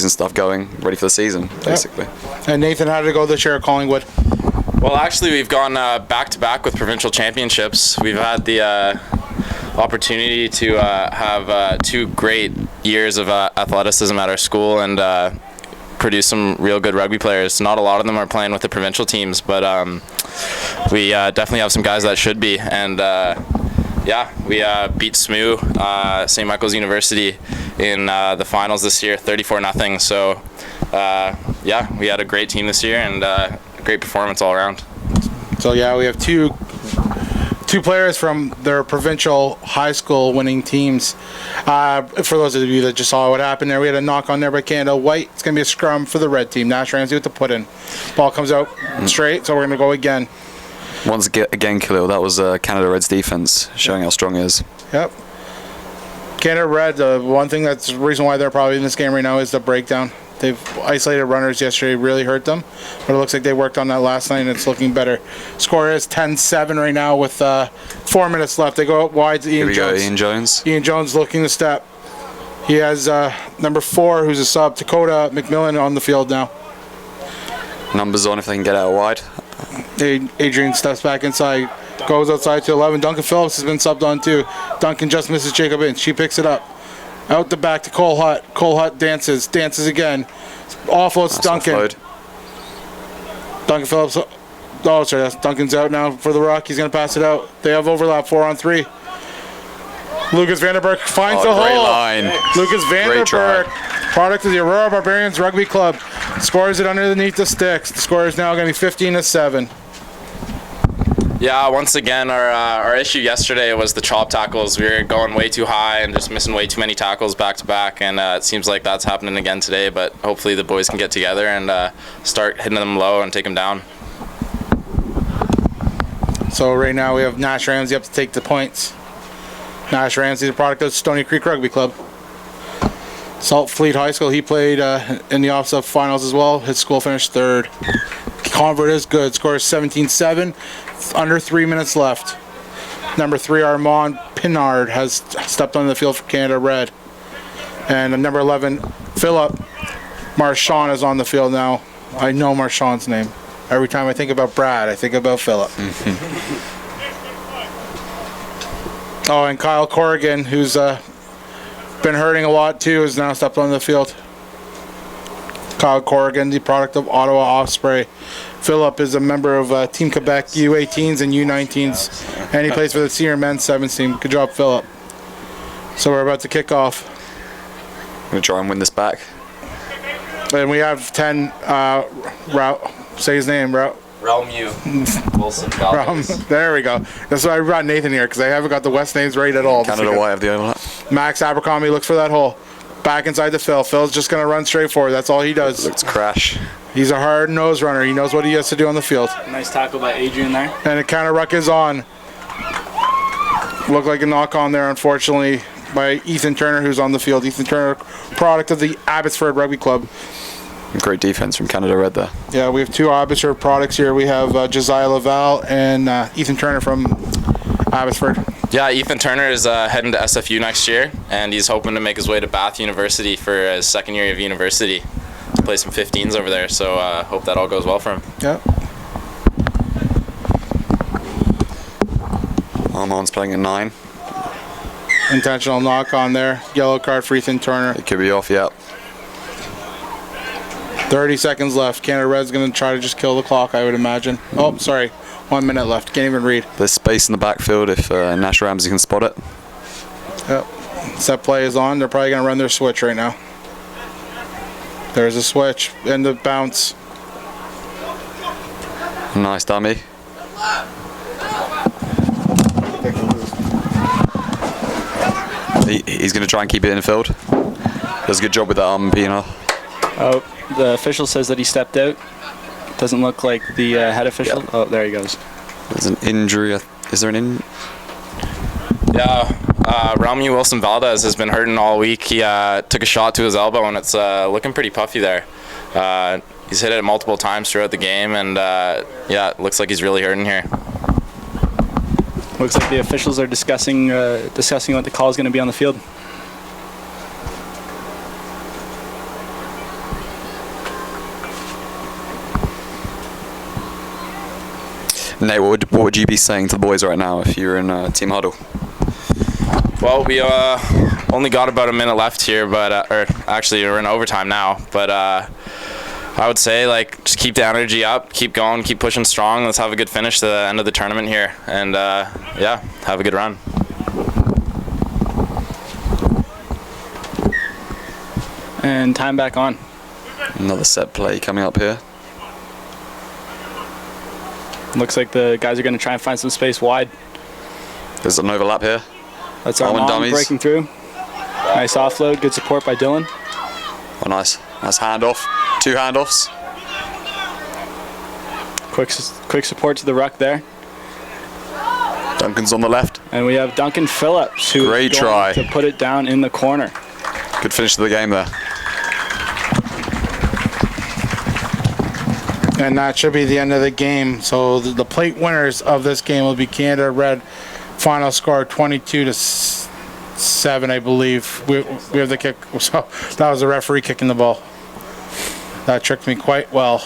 stuff going, ready for the season, basically. Yep. And Nathan, how did it go this year at Collingwood? Well, actually, we've gone back-to-back with provincial championships. We've had the opportunity to have 2 great years of athleticism at our school and produce some real good rugby players. Not a lot of them are playing with the provincial teams, but we definitely have some guys that should be. And yeah, we beat SMU, St. Michael's University, in the finals this year, 34-0. So yeah, we had a great team this year and a great performance all around. So yeah, we have two players from their provincial high school winning teams. For those of you that just saw what happened there, we had a knock on there by Canada White. It's going to be a scrum for the red team. Nash Ramsey with the put in. Ball comes out straight, so we're going to go again. Once again, Khalil, that was Canada Red's defense showing how strong it is. Yep. Canada Red, the one thing that's the reason why they're probably in this game right now is the breakdown. They've isolated runners yesterday, really hurt them, but it looks like they worked on that last night and it's looking better. Score is 10-7 right now with 4 minutes left. They go out wide to Ian Jones. Here we go, Ian Jones. Ian Jones looking to step. He has number 4, who's a sub, Dakota McMillan, on the field now. Numbers on if they can get out wide. Adrian steps back inside, goes outside to 11. Duncan Phillips has been subbed on too. Duncan just misses Jacob Inch. She picks it up. Out the back to Cole Hutt. Cole Hutt dances again. Offloads Duncan. Duncan Phillips. Oh, sorry, Duncan's out now for the ruck. He's going to pass it out. They have overlap, 4-on-3. Lucas Vanderberg finds the hole. Line. Lucas Vanderberg, product of the Aurora Barbarians Rugby Club, scores it underneath the sticks. The score is now going to be 15-7. Yeah, once again, our issue yesterday was the chop tackles. We were going way too high and just missing way too many tackles back to back, and it seems like that's happening again today, but hopefully the boys can get together and start hitting them low and take them down. So right now we have Nash Ramsey up to take the points. Nash Ramsey, the product of Stony Creek Rugby Club. Salt Fleet High School, he played in the OFSA finals as well. His school finished 3rd. Convert is good. Score is 17-7. Under 3 minutes left. Number 3, Armand Pinard, has stepped onto the field for Canada Red. And number 11, Philip Marchand, is on the field now. I know Marchand's name. Every time I think about Brad, I think about Philip. Oh, and Kyle Corrigan, who's been hurting a lot too, has now stepped on the field. Kyle Corrigan, the product of Ottawa Osprey. Philip is a member of Team Quebec U18s and U19s, and he plays for the senior men's 7s team. Good job, Philip. So we're about to kick off. I'm going to try and win this back. And we have 10, say his name, Realmu Wilson Galvez. There we go. That's why I brought Nathan here, because I haven't got the West names right at all. Canada White have the overlap. Max Abercrombie looks for that hole. Back inside the Phil. Phil's just going to run straight forward. That's all he does. Looks crash. He's a hard nose runner. He knows what he has to do on the field. Nice tackle by Adrian there. And the counter ruck is on. Looked like a knock on there, unfortunately, by Ethan Turner, who's on the field. Ethan Turner, product of the Abbotsford Rugby Club. Great defense from Canada Red there. Yeah, we have 2 Abbotsford products here. We have Josiah Laval and Ethan Turner from Abbotsford. Yeah, Ethan Turner is heading to SFU next year, and he's hoping to make his way to Bath University for his 2nd year of university. Play some 15s over there, so hope that all goes well for him. Yep. Armand's playing at 9. Intentional knock on there. Yellow card for Ethan Turner. It could be off, yep. 30 seconds left. Canada Red's going to try to just kill the clock, I would imagine. Oh, sorry. 1 minute left. Can't even read. There's space in the backfield if Nash Ramsey can spot it. Yep. Set play is on. They're probably going to run their switch right now. There's a switch and the bounce. Nice dummy. He's going to try and keep it in the field. Does a good job with that arm, Pino. Oh, the official says that he stepped out. Doesn't look like the head official. Yep. Oh, there he goes. There's an injury. Is there an injury? Yeah, Rami Wilson Valdez has been hurting all week. He took a shot to his elbow and it's looking pretty puffy there. He's hit it multiple times throughout the game and yeah, it looks like he's really hurting here. Looks like the officials are discussing what the call is going to be on the field. Nate, what would you be saying to the boys right now if you were in team huddle? Well, we only got about a minute left here, but or actually we're in overtime now. But I would say just keep the energy up, keep going, keep pushing strong. Let's have a good finish to the end of the tournament here, and yeah, have a good run. And time back on. Another set play coming up here. Looks like the guys are going to try and find some space wide. There's an overlap here. That's Armand breaking through. Nice offload, good support by Dylan. Oh, nice. Nice handoff. 2 handoffs. Quick support to the ruck there. Duncan's on the left. And we have Duncan Phillips who Great is going try. to put it down in the corner. Good finish to the game there. And that should be the end of the game. So the plate winners of this game will be Canada Red. Final score 22-7, I believe. We have the kick. So that was the referee kicking the ball. That tricked me quite well.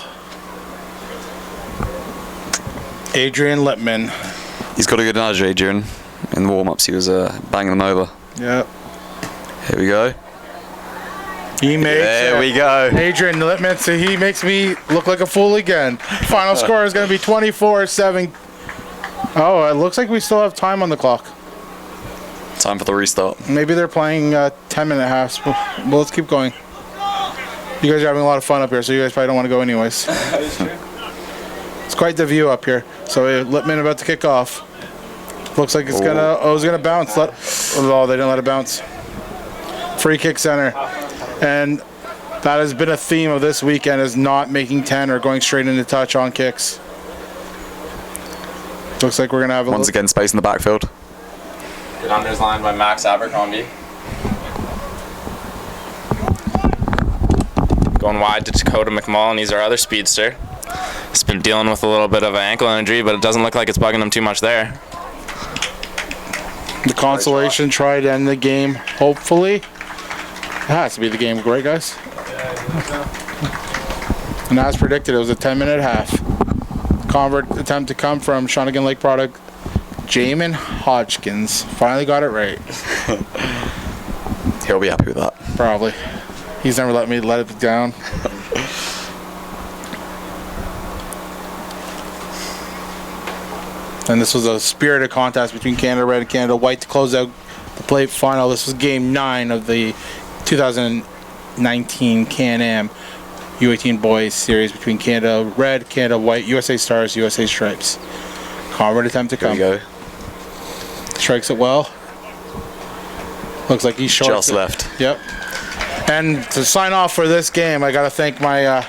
Adrian Lippman. He's got a good nudge, Adrian. In the warm-ups, he was banging them over. Yep. Here we go. He makes there we go. Adrian Lippman, so he makes me look like a fool again. Final score is going to be 24-7. Oh, it looks like we still have time on the clock. Time for the restart. Maybe they're playing 10-minute halves. Well, let's keep going. You guys are having a lot of fun up here, so you guys probably don't want to go anyways. It's quite the view up here. So Lippman about to kick off. Looks like it's gonna bounce. Oh, they didn't let it bounce. Free kick center. And that has been a theme of this weekend, is not making 10 or going straight into touch on kicks. Looks like we're going to have once again space in the backfield. Good unders line by Max Abercrombie. Going wide to Dakota McMullen. He's our other speedster. He's been dealing with a little bit of an ankle injury, but it doesn't look like it's bugging him too much there. The consolation try to end the game, hopefully. It has to be the game, right, guys? And as predicted, it was a 10-minute half. Convert attempt to come from Shawnigan Lake product, Jamin Hodgkins. Finally got it right. He'll be happy with that. Probably. He's never let me let it down. And this was a spirited contest between Canada Red and Canada White to close out the plate final. This was game 9 of the 2019 Can-Am U18 Boys Series between Canada Red, Canada White, USA Stars, USA Stripes. Convert attempt to come. There you go. Strikes it well. Looks like he's short. Just left. Yep. And to sign off for this game, I got to thank my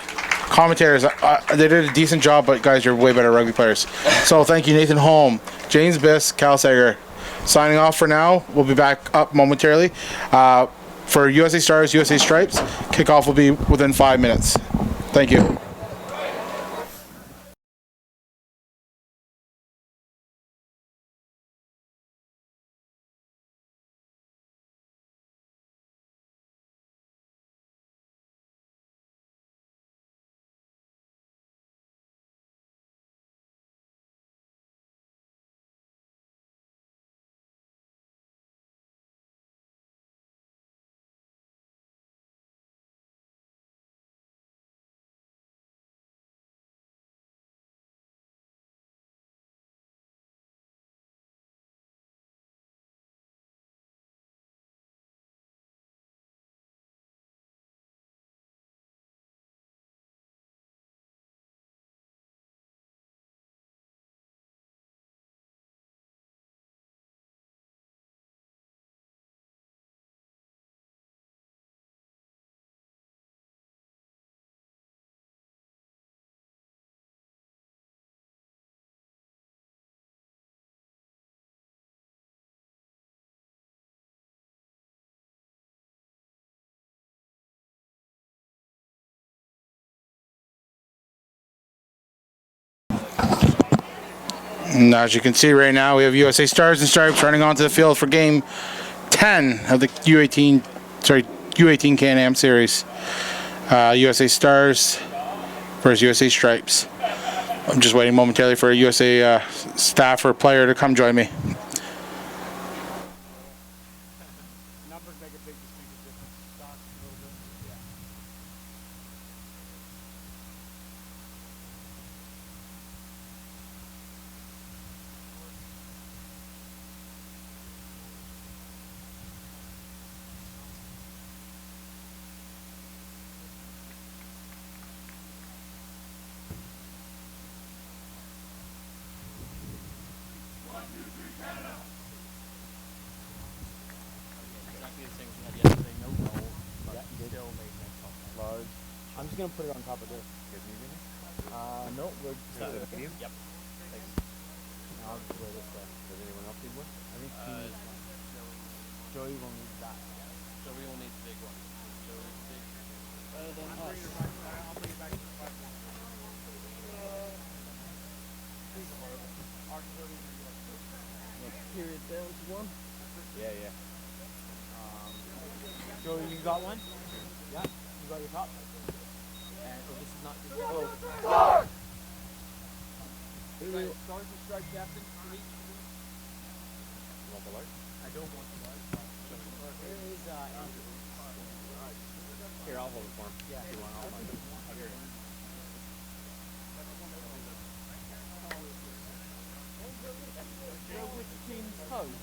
commentators. They did a decent job, but guys, you're way better rugby players. So thank you, Nathan Holm, James Biss, Cal Sager. Signing off for now. We'll be back up momentarily. For USA Stars, USA Stripes, kickoff will be within 5 minutes. Thank you. And as you can see right now, we have USA Stars and Stripes running onto the field for game 10 of the U18 Can-Am series. USA Stars versus USA Stripes. I'm just waiting momentarily for a USA staff or player to come join me. Numbers make a big distinction difference. Stocks a little bit. Yeah. I'm just gonna put it on top of this. No, we're just medium. Yep. Thanks. I'll just wear this stuff. Does anyone else need one? I think he needs one. Joey will need that. Joey will need the big one. Joey's big. Better than us. I'll bring it back to the five. Period there, which is one. Yeah. Joey, you got one? Yeah. You got your top? And this is not just Stars and Stripes captain. You want the light? I don't want the light. Where is Andrew? Here, I'll hold it for him. Yeah. If you want, I'll mind him. I hear you. Which team's home?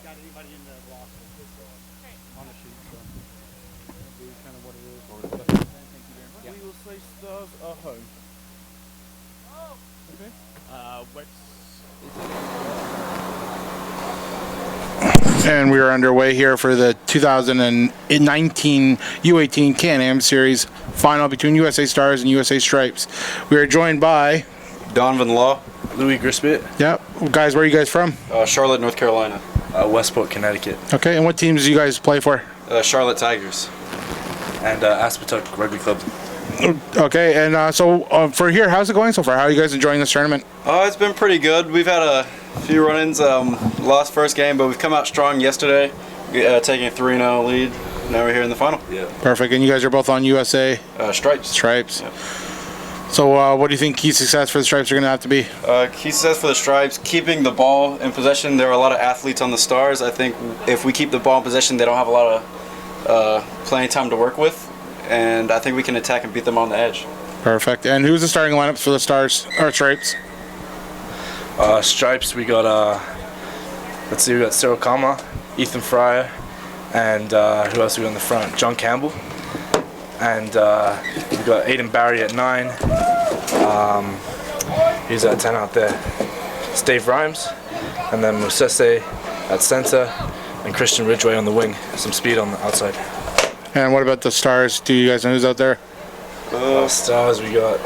Got anybody in the roster on the sheet, so that'll be kind of what it is. Thank you very much. We will say Stars are home. Okay. And we are underway here for the 2019 U18 Can-Am Series final between USA Stars and USA Stripes. We are joined by Donovan Law, Louis Grispit. Yep. Guys, where are you guys from? Charlotte, North Carolina. Westport, Connecticut. Okay, and what teams do you guys play for? Charlotte Tigers. And Aspetuck Rugby Club. Okay, and so for here, how's it going so far? How are you guys enjoying this tournament? It's been pretty good. We've had a few run-ins. Lost first game, but we've come out strong yesterday, taking a 3-0 lead. Now we're here in the final. Yeah. Perfect, and you guys are both on USA? Stripes. Stripes. Yep. So what do you think key success for the Stripes are going to have to be? Key success for the Stripes, keeping the ball in possession. There are a lot of athletes on the Stars. I think if we keep the ball in possession, they don't have a lot of playing time to work with. And I think we can attack and beat them on the edge. Perfect. And who's the starting lineups for the Stars or Stripes? Stripes, we got let's see, we got Cyril Kama, Ethan Fryer, and who else we got in the front? John Campbell. And we got Aiden Barry at 9. He's at 10 out there. It's Dave Rhymes, and then Musese at center, and Christian Ridgway on the wing. Some speed on the outside. And what about the Stars? Do you guys know who's out there? Stars, we got.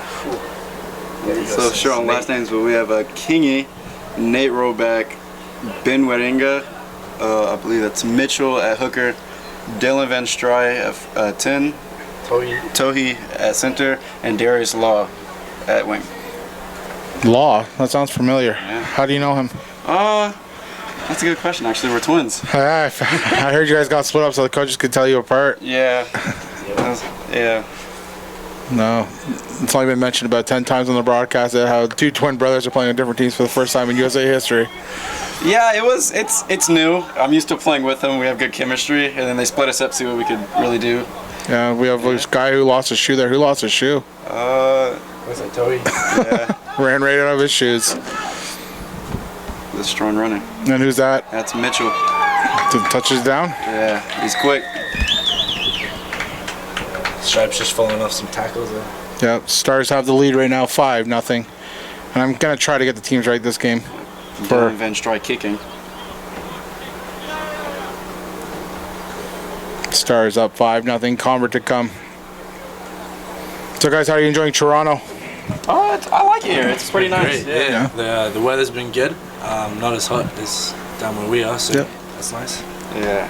So sure on last names, but we have Kingy, Nate Roback, Ben Weringa, I believe that's Mitchell at hooker, Dylan Van Stry at 10, Tohi at center, and Darius Law at wing. Law? That sounds familiar. Yeah. How do you know him? That's a good question. Actually, we're twins. I heard you guys got split up so the coaches could tell you apart. Yeah. Yeah. No, it's only been mentioned about 10 times on the broadcast that how two twin brothers are playing on different teams for the first time in USA history. Yeah, it's new. I'm used to playing with them. We have good chemistry, and then they split us up to see what we could really do. Yeah, we have this guy who lost his shoe there. Who lost his shoe? What's that, Toby? Yeah. Ran right out of his shoes. The strong running. And who's that? That's Mitchell. Touches down? Yeah, he's quick. Stripes just falling off some tackles there. Yeah, Stars have the lead right now, 5-0. And I'm going to try to get the teams right this game. For Van Stry kicking. Stars up 5-0. Convert to come. So guys, how are you enjoying Toronto? I like it here. It's pretty nice. Great. Yeah. The weather's been good. Not as hot as down where we are, so that's nice. Yeah.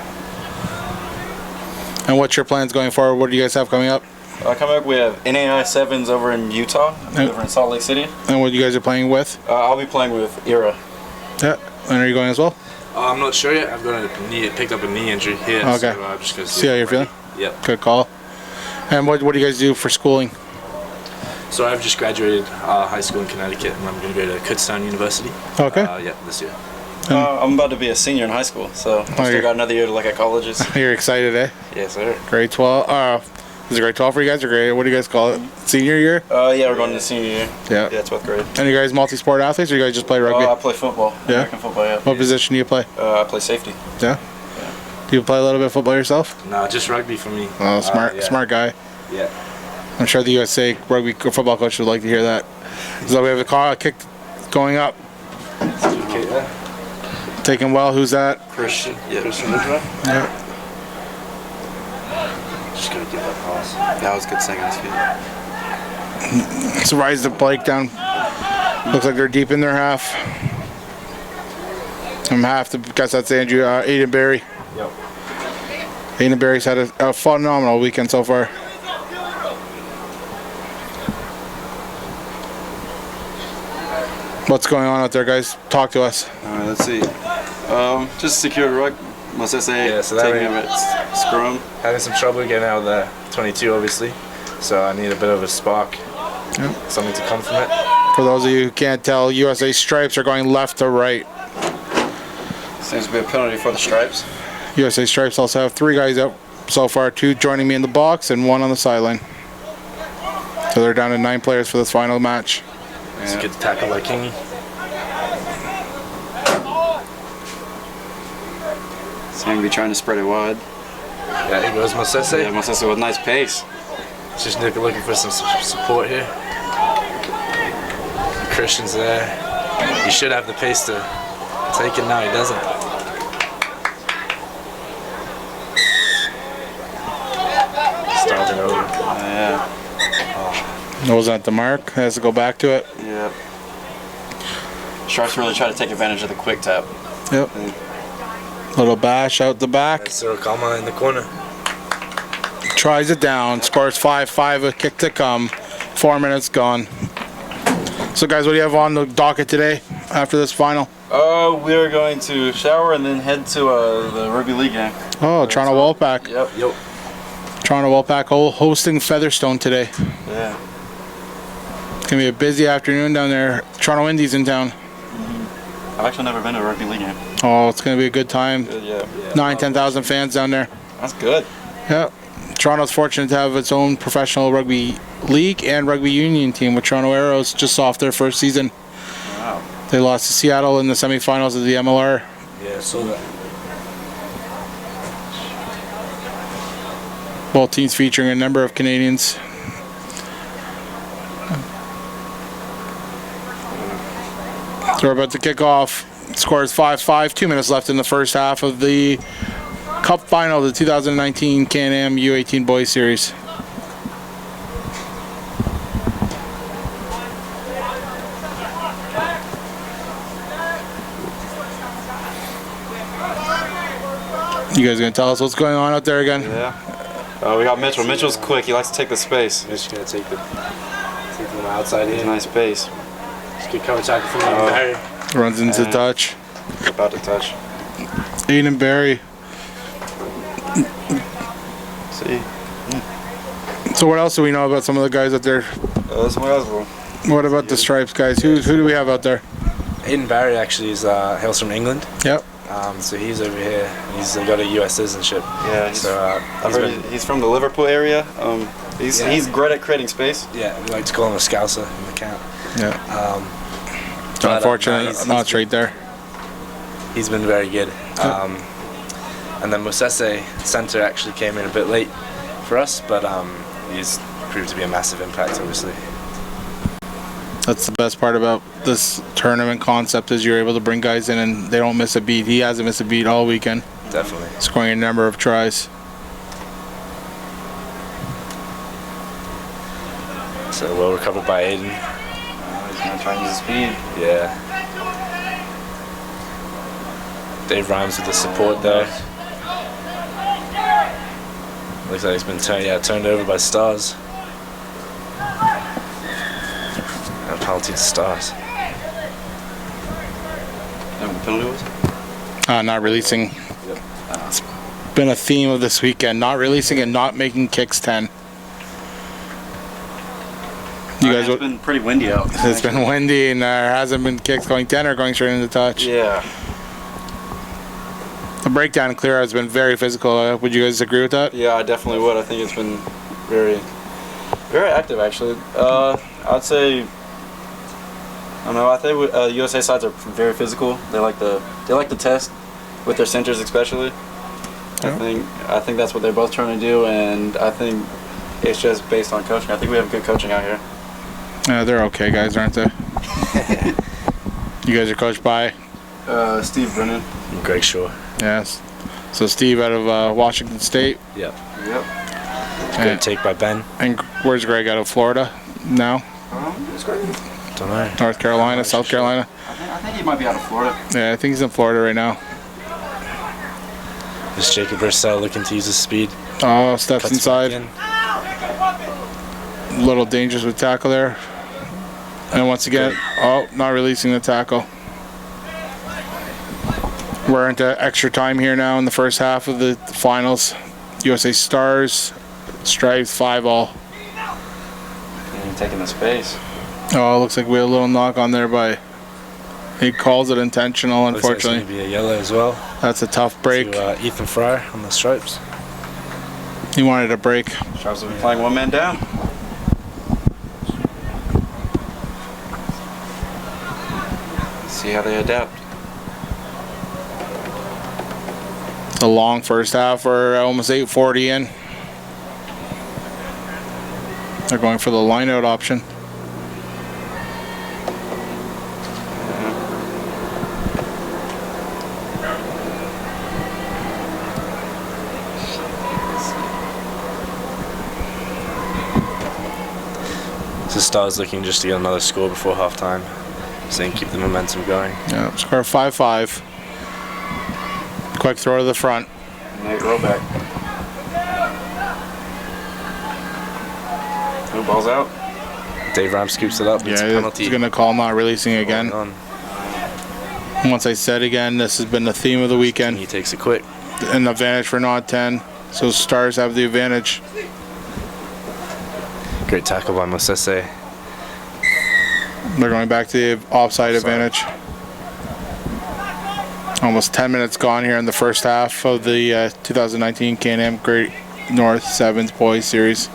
And what's your plans going forward? What do you guys have coming up? Coming up, we have NAI Sevens over in Utah, over in Salt Lake City. And what you guys are playing with? I'll be playing with Ira. Yeah. And are you going as well? I'm not sure yet. I've got picked up a knee injury here. Okay. So I'm just going to See how you're feeling? Yep. Good call. And what do you guys do for schooling? So I've just graduated high school in Connecticut, and I'm going to go to Kutztown University. Okay. Yeah, this year. I'm about to be a senior in high school, so I've still got another year to look at colleges. You're excited, eh? Yes, sir. Grade 12. Is it grade 12 for you guys, or grade? What do you guys call it? Senior year? Yeah, we're going to senior year. Yeah. Yeah, 12th grade. And you guys multi-sport athletes, or you guys just play rugby? I play football. Yeah. American football. Yeah. What position do you play? I play safety. Yeah. Do you play a little bit of football yourself? No, just rugby for me. Oh, smart, Yeah. smart guy. Yeah. I'm sure the USA rugby football coach would like to hear that. So we have a call kick going up. Okay, yeah. Taken well. Who's that? Christian. Yeah. Christian Ridgeway? Yeah. Just going to give that pass. That was good staying on his feet. Surprised the Blake down. Looks like they're deep in their half. I'm half to guess that's Andrew Aiden Barry. Yep. Aiden Barry's had a phenomenal weekend so far. What's going on out there, guys? Talk to us. Alright, let's see. Just secure the ruck. Must I say? Yeah, so that taking him at scrum. Having some trouble getting out of the 22, obviously. So I need a bit of a spark. Yep. Something to come from it. For those of you who can't tell, USA stripes are going left to right. Seems to be a penalty for the stripes. USA stripes also have 3 guys out so far, 2 joining me in the box and 1 on the sideline. So they're down to 9 players for this final match. It's a good tackle by Kingy. Seems to be trying to spread it wide. Yeah, here goes Mosese. Yeah, Mosese with nice pace. Just looking for some support here. Christian's there. He should have the pace to take it now. He doesn't. Starting over. Yeah. Wasn't at the mark. Has to go back to it. Yep. Sharks really try to take advantage of the quick tap. Yep. Little bash out the back. Cyril Kama in the corner. Tries it down. Scores 5-5. A kick to come. 4 minutes gone. So guys, what do you have on the docket today after this final? We are going to shower and then head to the rugby league game. Oh, Toronto Wolfpack. Yep. Toronto Wolfpack hosting Featherstone today. Yeah. It's going to be a busy afternoon down there. Toronto Indies in town. I've actually never been to a rugby league game. Oh, it's going to be a good time. Good, yeah. 9,000-10,000 fans down there. That's good. Yeah. Toronto's fortunate to have its own professional rugby league and rugby union team with Toronto Arrows just off their first season. Wow. They lost to Seattle in the semifinals of the MLR. Yeah, so that. Both teams featuring a number of Canadians. So we're about to kick off. Score is 5-5. 2 minutes left in the first half of the Cup final of the 2019 Can-Am U18 Boys Series. You guys gonna tell us what's going on out there again? Yeah. We got Mitchell. Mitchell's quick. He likes to take the space. Mitchell's gonna take them outside in. Nice pace. Just good cover tackle from Aiden Barry. Runs into touch. About to touch. Aiden Barry. See. So what else do we know about some of the guys out there? Someone else will. What about the Stripes guys? Who do we have out there? Aiden Barry actually hails from England. Yep. So he's over here. He's got a U.S. citizenship. Yeah. He's from the Liverpool area. He's great at creating space. Yeah, we like to call him a Scouser in the camp. Yeah. Unfortunately, not straight there. He's been very good. And then Mosese center actually came in a bit late for us, but he's proved to be a massive impact, obviously. That's the best part about this tournament concept is you're able to bring guys in and they don't miss a beat. He hasn't missed a beat all weekend. Definitely. Scoring a number of tries. So well recovered by Aiden. He's going to try and use his speed. Yeah. Dave Rhymes with the support there. Looks like it's been turned over by Stars. And penalty to Stars. And the penalty was? Not releasing. It's been a theme of this weekend. Not releasing and not making kicks 10. You guys, it's been pretty windy out. It's been windy and there hasn't been kicks going 10 or going straight into touch. Yeah. The breakdown and clear out has been very physical. Would you guys agree with that? Yeah, I definitely would. I think it's been very, very active actually. I'd say, I don't know. I think USA sides are very physical. They like to test with their centers especially. Yeah. I think that's what they're both trying to do, and I think it's just based on coaching. I think we have good coaching out here. They're okay guys, aren't they? You guys are coached by? Steve Brennan. And Greg Shaw. Yes. So Steve out of Washington State. Yep. Yep. Good take by Ben. And where's Greg out of Florida now? It's great. Don't know. North Carolina, South Carolina. I think he might be out of Florida. Yeah, I think he's in Florida right now. Is Jacob Russell looking to use his speed? Oh, steps Cuts inside. back A little dangerous with tackle there. And once again, not releasing the tackle. We're into extra time here now in the first half of the finals. USA Stars, Stripes 5-all. And taking the space. Oh, looks like we had a little knock on there by. He calls it intentional, Looks like it's unfortunately. going to be a yellow as well. That's a tough break. To, Ethan Fryer on the stripes. He wanted a break. Stripes will be playing one man down. See how they adapt. It's a long first half. We're almost 8:40 in. They're going for the line-out option. So Stars looking just to get another score before halftime, so they can keep the momentum going. Yeah, score 5-5. Quick throw to the front. Nate Roback. Who balls out? Dave Ram scoops it up. It's a penalty. He's going to call not releasing again. Once I said again, this has been the theme of the weekend. He takes it quick. An advantage for not 10. So Stars have the advantage. Great tackle by Mosese. They're going back to the offside advantage. Almost 10 minutes gone here in the first half of the 2019 Can-Am Great North Sevens Boys Series.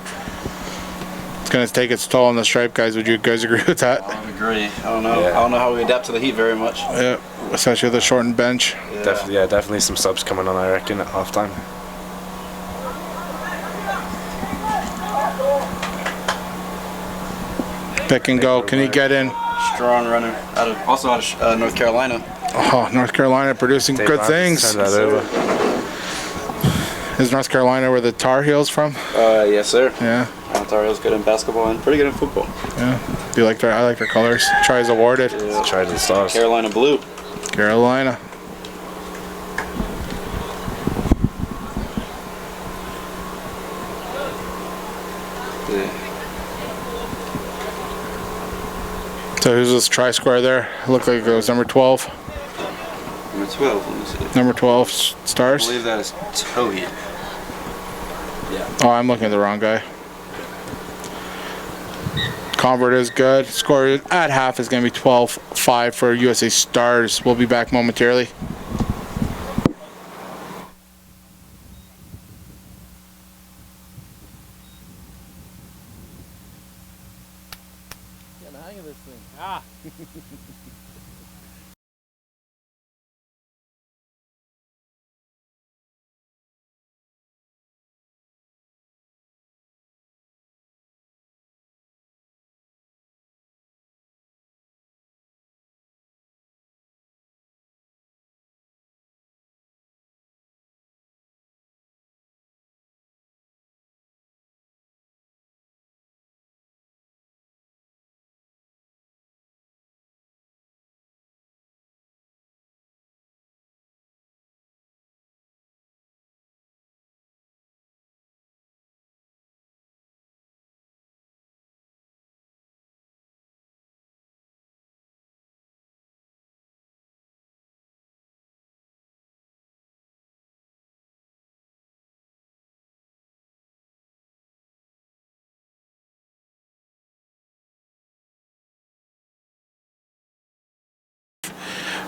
It's going to take its toll on the stripe, guys. Would you guys agree with that? I agree. I don't know. I don't know how we adapt to the heat very much. Yeah, especially with the shortened bench. Yeah. Definitely some subs coming on, I reckon, at halftime. Pick and go. Can he get in? Strong runner. Also out of North Carolina. Oh, North Carolina producing Dave good Ram things. turned that over. Is North Carolina where the Tar Heels from? Yes, sir. Yeah. Ontario's good in basketball and pretty good in football. Yeah. Do you like their? I like their colors. Tries awarded. Yeah. Try to the Stars. Carolina blue. Carolina. Yeah. So who's this try square there? Looked like it was number 12. Number 12. Let me see. Number 12 I Stars. believe that is Tohi. Yeah. Oh, I'm looking at the wrong guy. Convert is good. Score at half is going to be 12-5 for USA Stars. We'll be back momentarily. Getting the hang of this thing. Ah!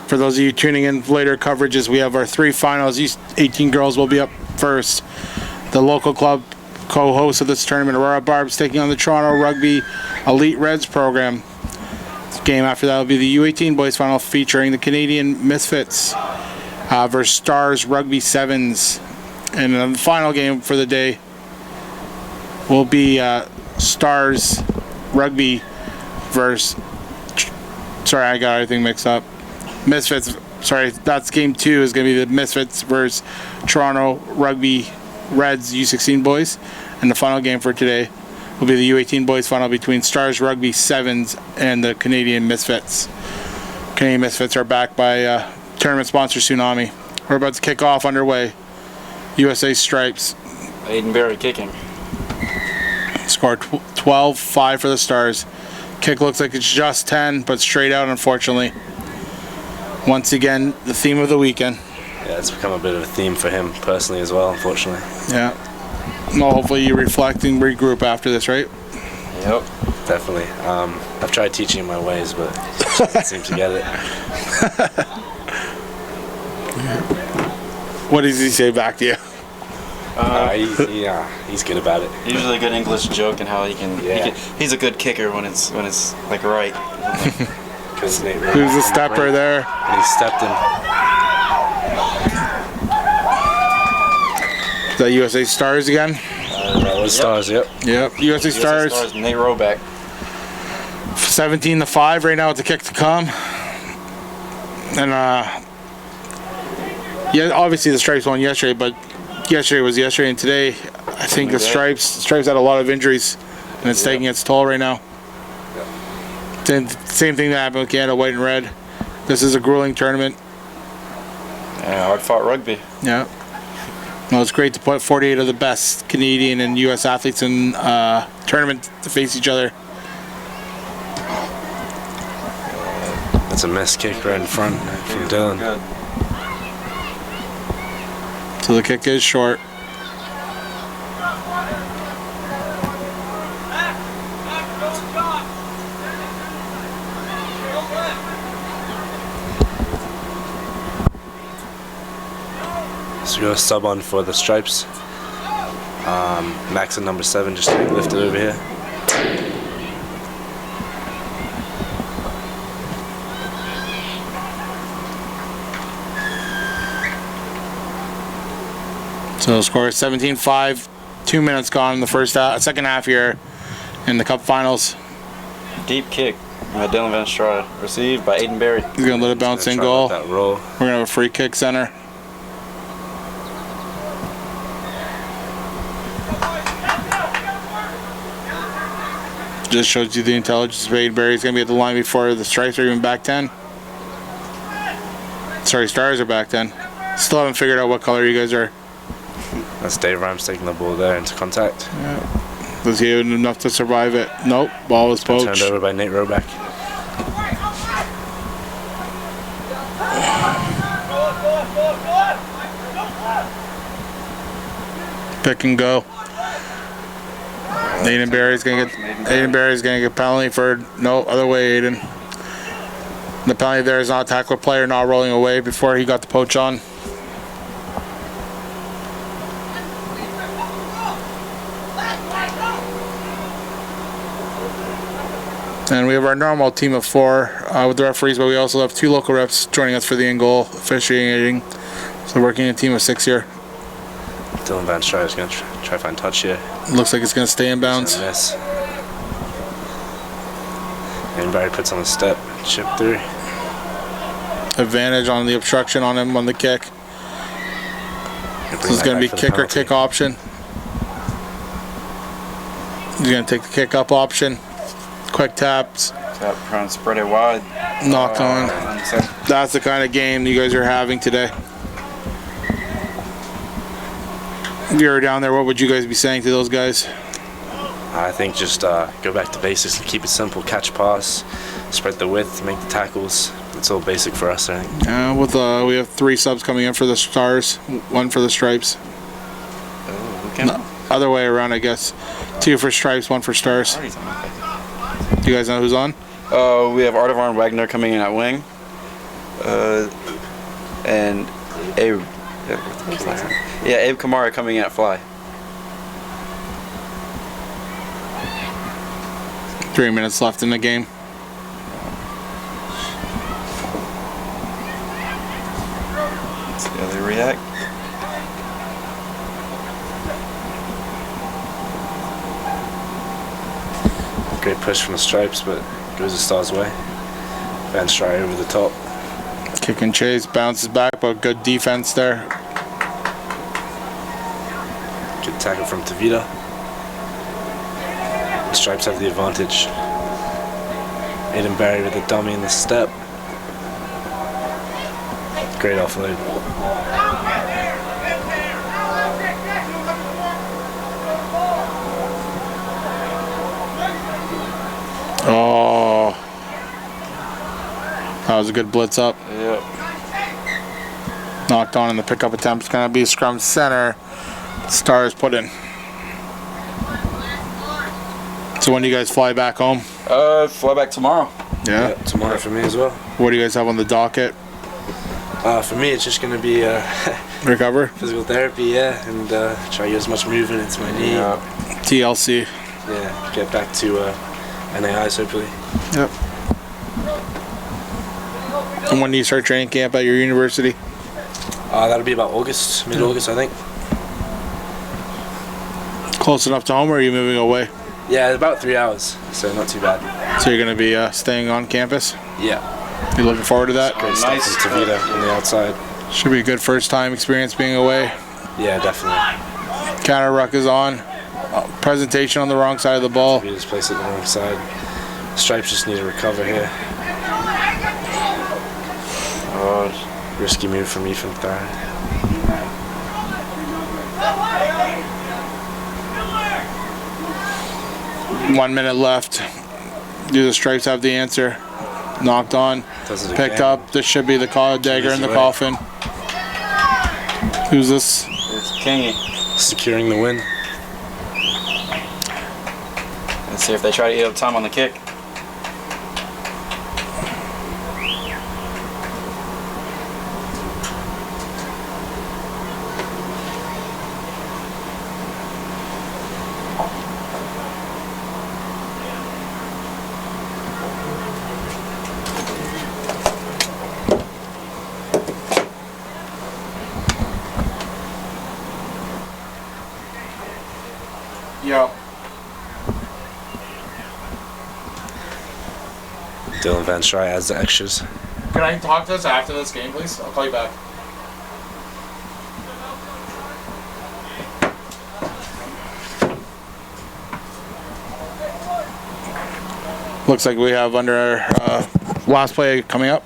For those of you tuning in later coverages, we have our 3 finals. These 18 girls will be up first. The local club co-host of this tournament, Aurora Barbs, taking on the Toronto Rugby Elite Reds program. Game after that will be the U18 boys final, featuring the Canadian Misfits versus Stars Rugby Sevens. And the final game for the day will be Stars Rugby versus, sorry, I got everything mixed up. Misfits, sorry, that's game 2 is going to be the Misfits versus Toronto Rugby Reds U16 boys. And the final game for today will be the U18 boys final between Stars Rugby Sevens and the Canadian Misfits. Canadian Misfits are backed by tournament sponsor Tsunami. We're about to kick off underway. USA Stripes. Aiden Berry kicking. Score 12-5 for the Stars. Kick looks like it's just 10, but straight out, unfortunately. Once again, the theme of the weekend. Yeah, it's become a bit of a theme for him personally as well, unfortunately. Yeah. Well, hopefully you reflect and regroup after this, right? Yep. Definitely. I've tried teaching him my ways, but he doesn't seem to get it. What does he say back to you? He's good about it. Usually a good English joke and how he's a good kicker when it's like right. Who's the stepper there? And he stepped in. Is that USA Stars again? That was Stars, yep. Yep, USA Stars. Nate Roback. 17-5 right now with the kick to come. And yeah, obviously the Stripes won yesterday, but yesterday was yesterday, and today I think the Stripes had a lot of injuries, and it's taking its toll right now. Same thing that happened with Canada White and Red. This is a grueling tournament. Yeah, hard fought rugby. Yeah. Well, it's great to put 48 of the best Canadian and U.S. athletes in tournament to face each other. That's a missed kick right in front from Dylan. Good. So the kick is short. So we're going to sub on for the Stripes. Max at number 7 just to be lifted over here. So the score is 17-5. 2 minutes gone in the second half here in the Cup Finals. Deep kick by Dylan Van Strada. Received by Aiden Berry. He's going to let it bounce in goal. That roll. We're going to have a free kick center. Just shows you the intelligence of Aiden Berry. He's going to be at the line before the Stripes are even back 10. Sorry, Stars are back 10. Still haven't figured out what color you guys are. That's Dave Rams taking the ball there into contact. Yeah. Was he enough to survive it? Nope. Ball was poached. Turned over by Nate Roback. Pick and go. Aiden Berry's gonna get a penalty for no other way, Aiden. The penalty there is not a tackle player not rolling away before he got the poach on. And we have our normal team of 4 with the referees, but we also have 2 local refs joining us for the in-goal officiating. So working a team of 6 here. Dylan Van Strada is going to try to find touch here. Looks like it's going to stay in bounds. Miss. And Barry puts on a step, chip through. Advantage on the obstruction on him on the kick. So it's going to be kick or kick option. He's going to take the kick up option. Quick taps. Trying to spread it wide. Knock on. That's the kind of game you guys are having today. If you were down there, what would you guys be saying to those guys? I think just go back to basics and keep it simple. Catch, pass, spread the width, make the tackles. It's all basic for us, I think. We have 3 subs coming in for the Stars, 1 for the Stripes. Okay. No, other way around, I guess. 2 for Stripes, 1 for Stars. Do you guys know who's on? We have Artavarn Wagner coming in at wing. And Abe. Yeah, Abe Kamara coming out fly. 3 minutes left in the game. Let's see how they react. Great push from the Stripes, but goes the Stars' way. Van Stry over the top. Kick and chase, bounces back, but good defense there. Good tackle from Tavita. The Stripes have the advantage. Aiden Barry with the dummy in the step. Great offload. Oh, that was a good blitz up. Yep. Knocked on in the pickup attempt. It's going to be scrum center. Stars put in. So when do you guys fly back home? Fly back tomorrow. Yeah. Tomorrow for me as well. What do you guys have on the docket? For me, it's just going to be Recover? physical therapy, yeah, and try to get as much movement into my knee. TLC. Yeah, get back to NAIs hopefully. Yep. And when do you start training camp at your university? That'll be about August, mid-August, I think. Close enough to home, or are you moving away? Yeah, about 3 hours, so not too bad. So you're going to be staying on campus? Yeah. You looking forward to that? Great stuff from Tavita on the outside. Should be a good first time experience being away. Yeah, definitely. Counter ruck is on. Presentation on the wrong side of the ball. Tavita's placed it on the wrong side. Stripes just need to recover here. Oh, risky move from Ethan Thar. 1 minute left. Do the Stripes have the answer? Knocked on. Picked up. This should be the dagger in the coffin. Who's this? It's Kingy. Securing the win. Let's see if they try to eat up time on the kick. Yo. Dylan Van Stry adds the extras. Can I talk to us after this game, please? I'll call you back. Looks like we have under last play coming up.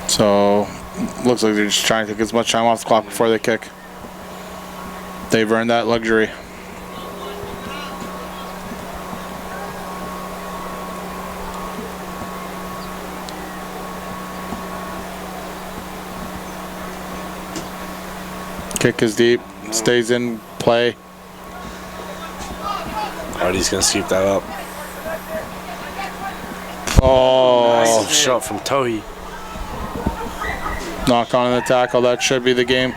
So, looks like they're just trying to take as much time off the clock before they kick. They've earned that luxury. Kick is deep, stays in play. Artie's gonna sweep that up. Oh, Nice shot from Tohi. Knocked on in the tackle. That should be the game.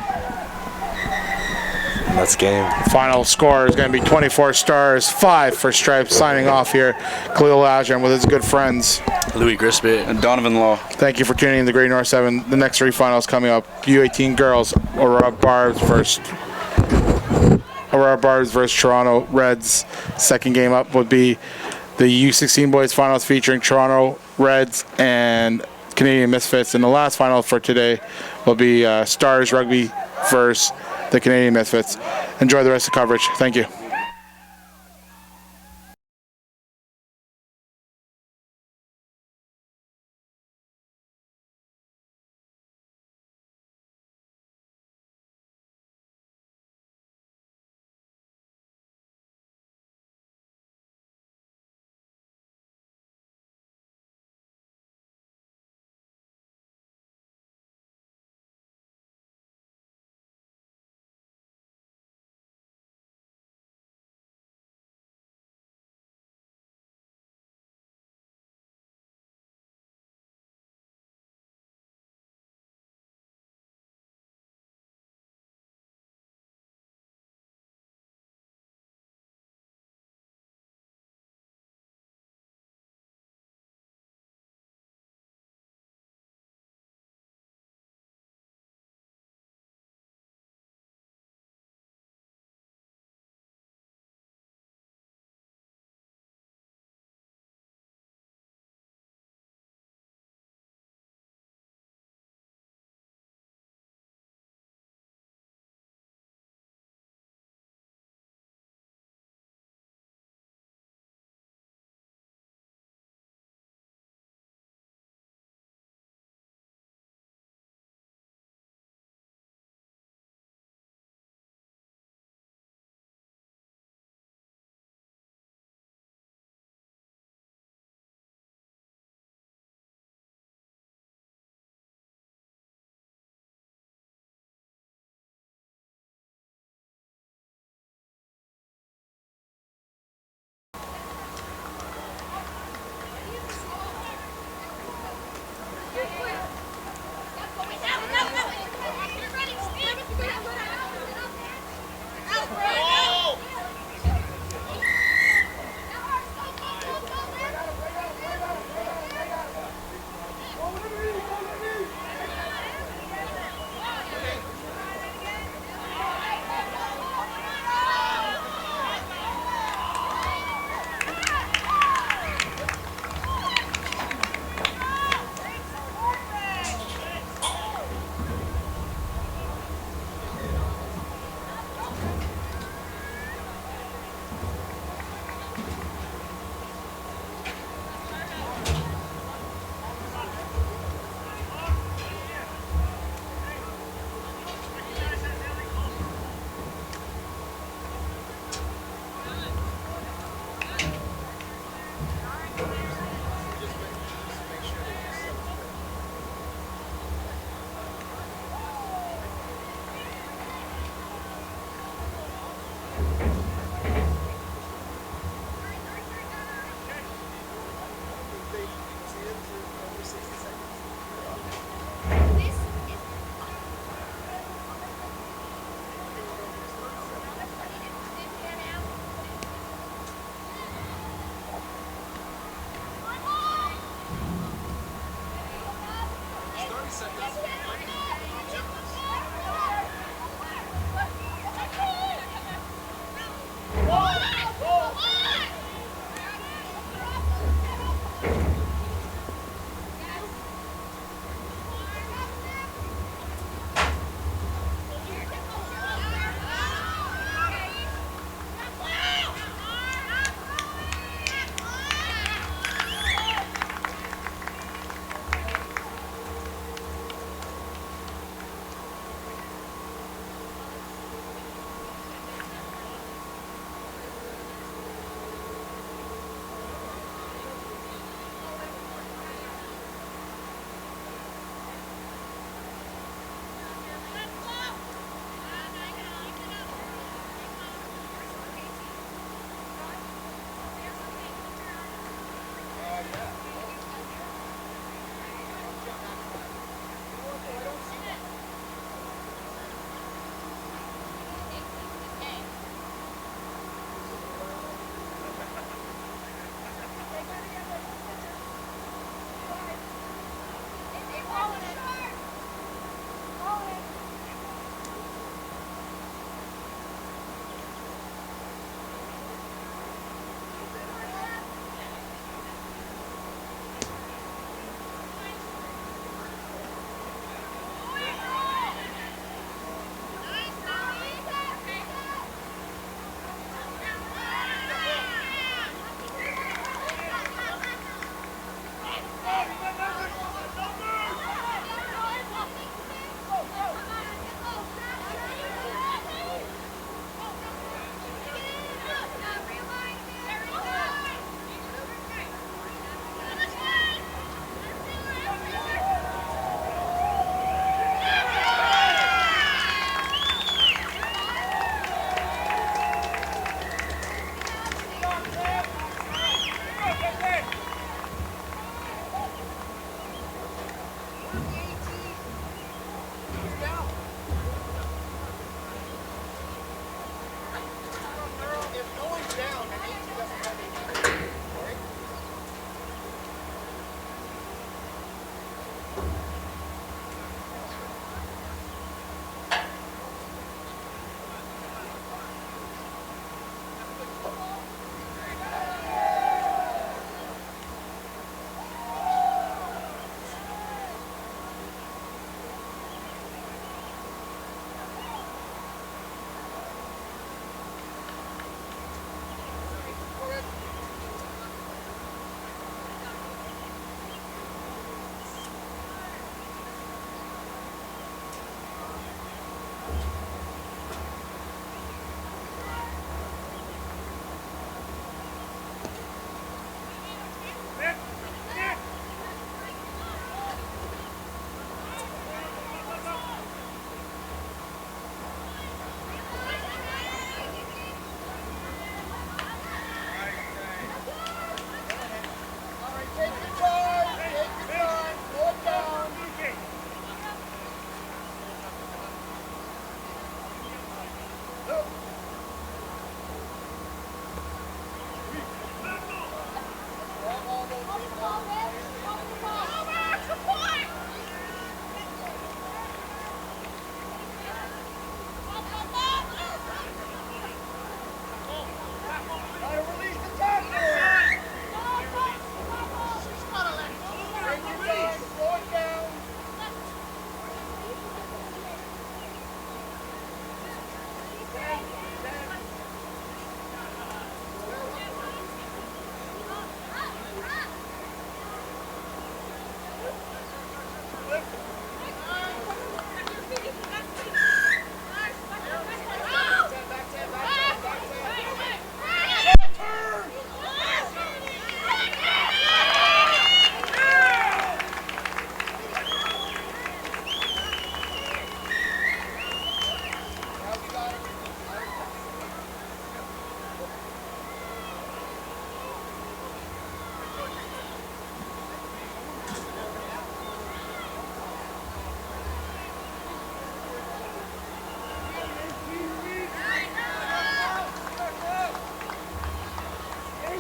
And that's game. Final score is going to be 24 Stars, 5 for Stripes. Signing off here, Khalil Ajram with his good friends Louis Grisby and Donovan Law. Thank you for tuning in to the Great North 7. The next 3 finals coming up. U18 girls, Aurora Barbs versus Toronto Reds. Second game up would be the U16 boys finals featuring Toronto Reds and Canadian Misfits. And the last final for today will be Stars Rugby versus the Canadian Misfits. Enjoy the rest of the coverage. Thank you.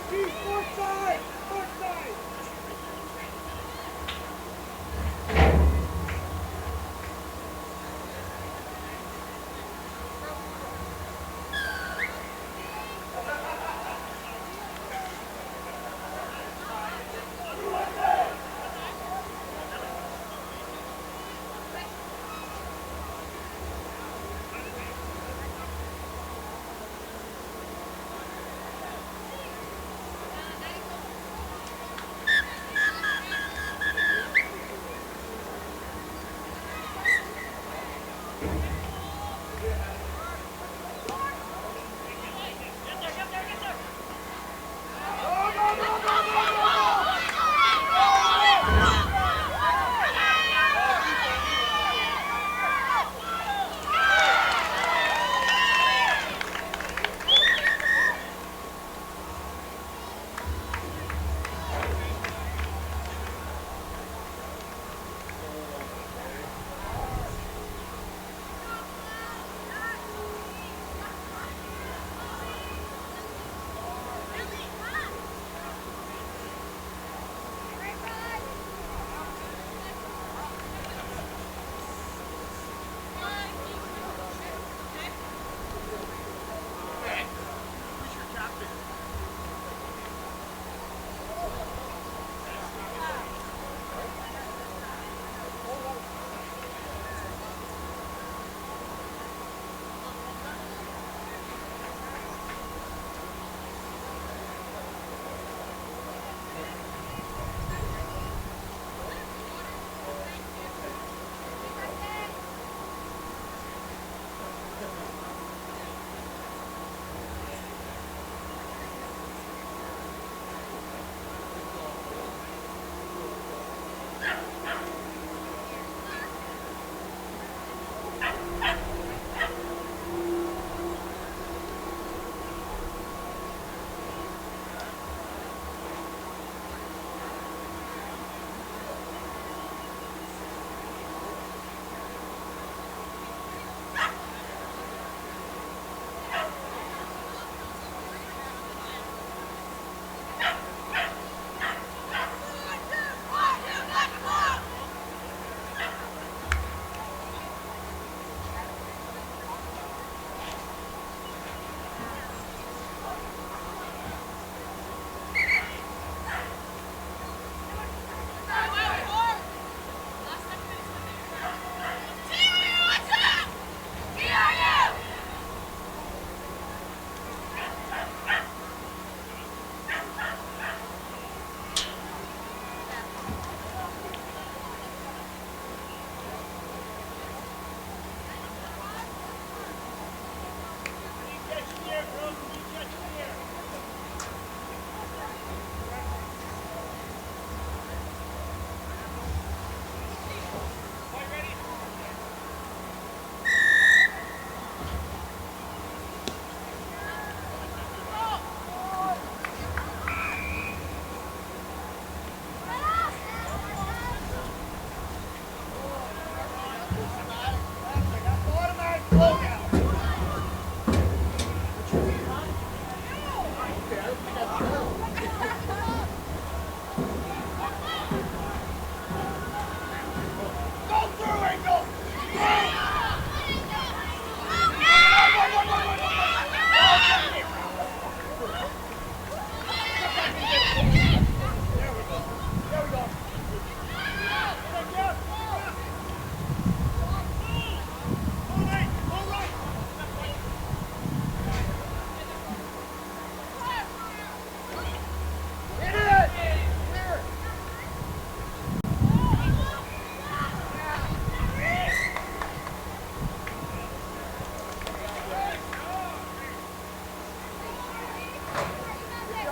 Good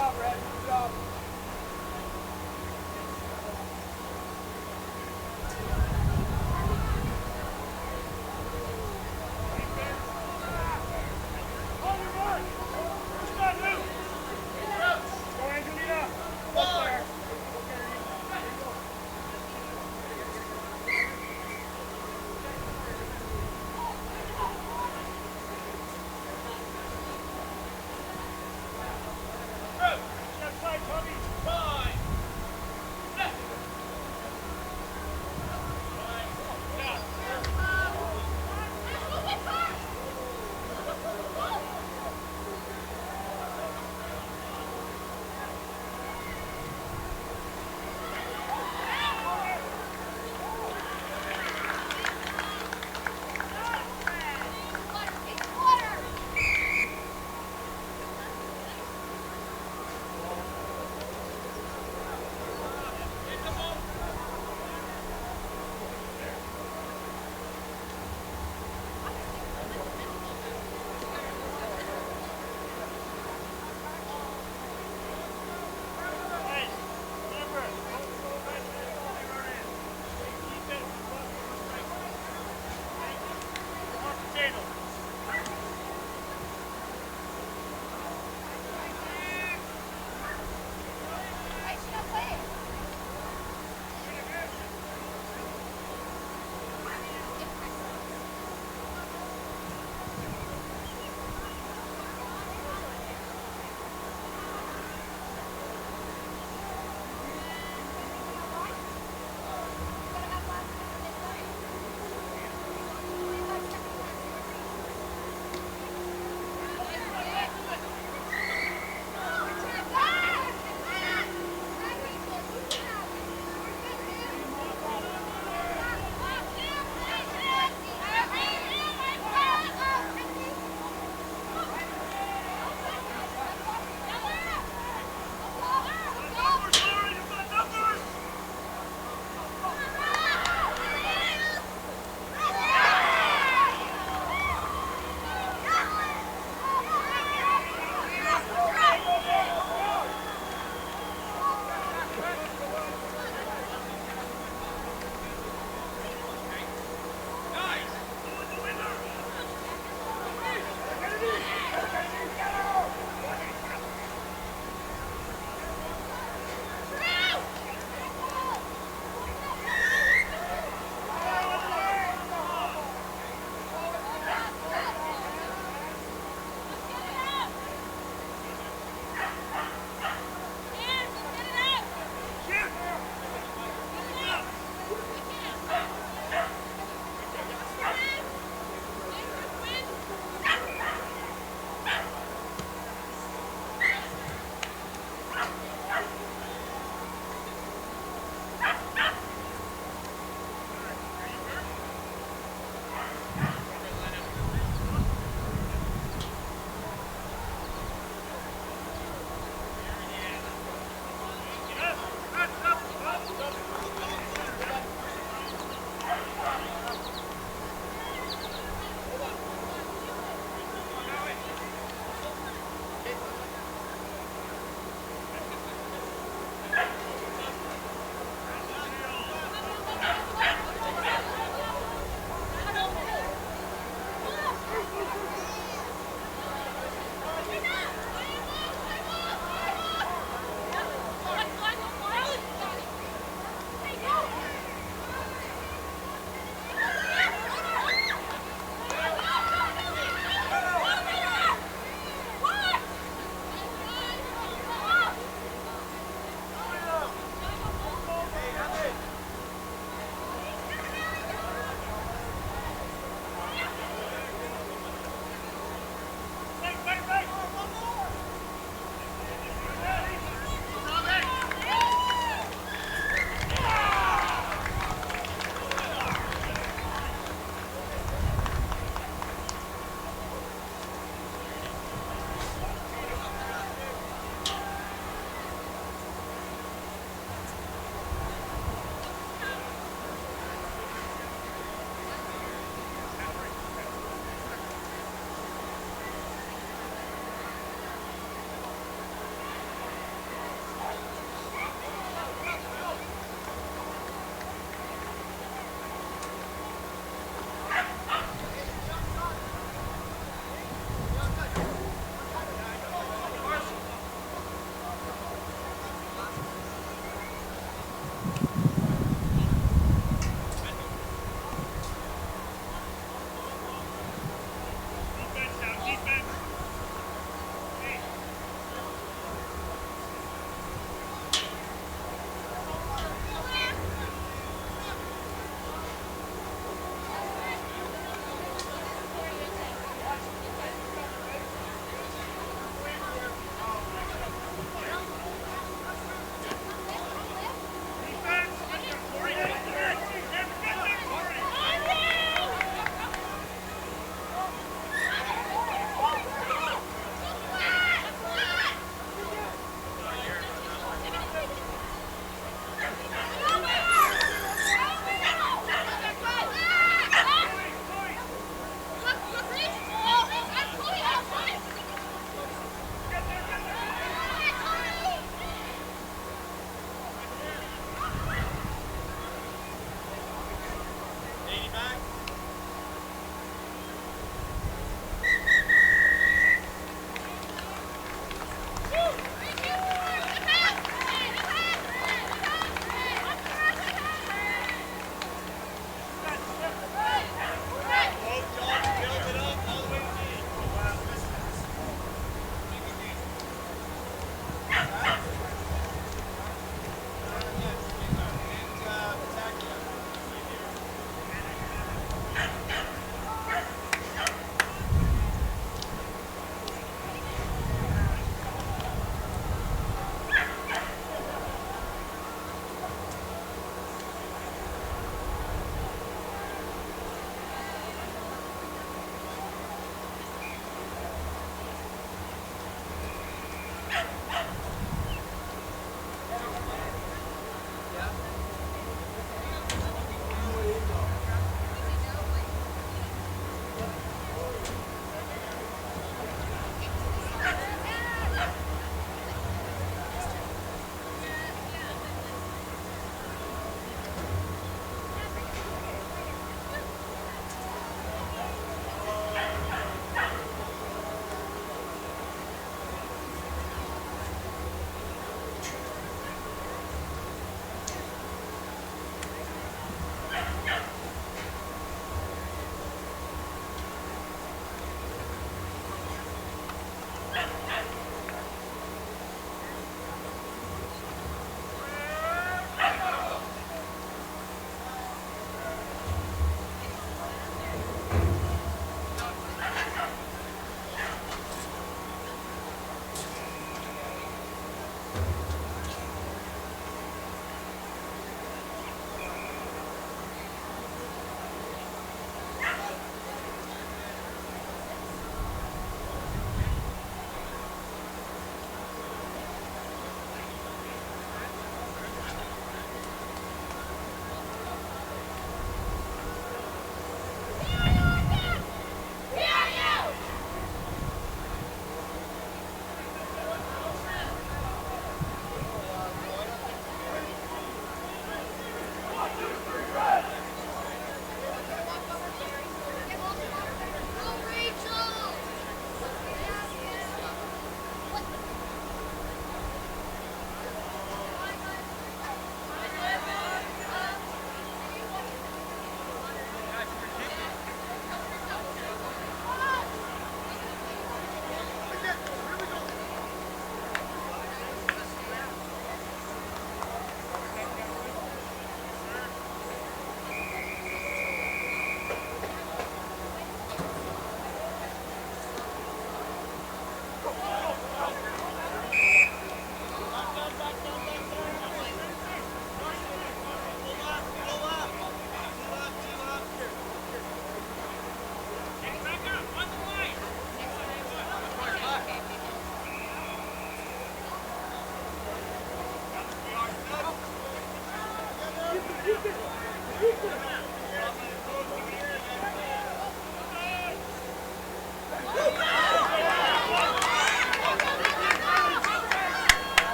job, Red. Good job.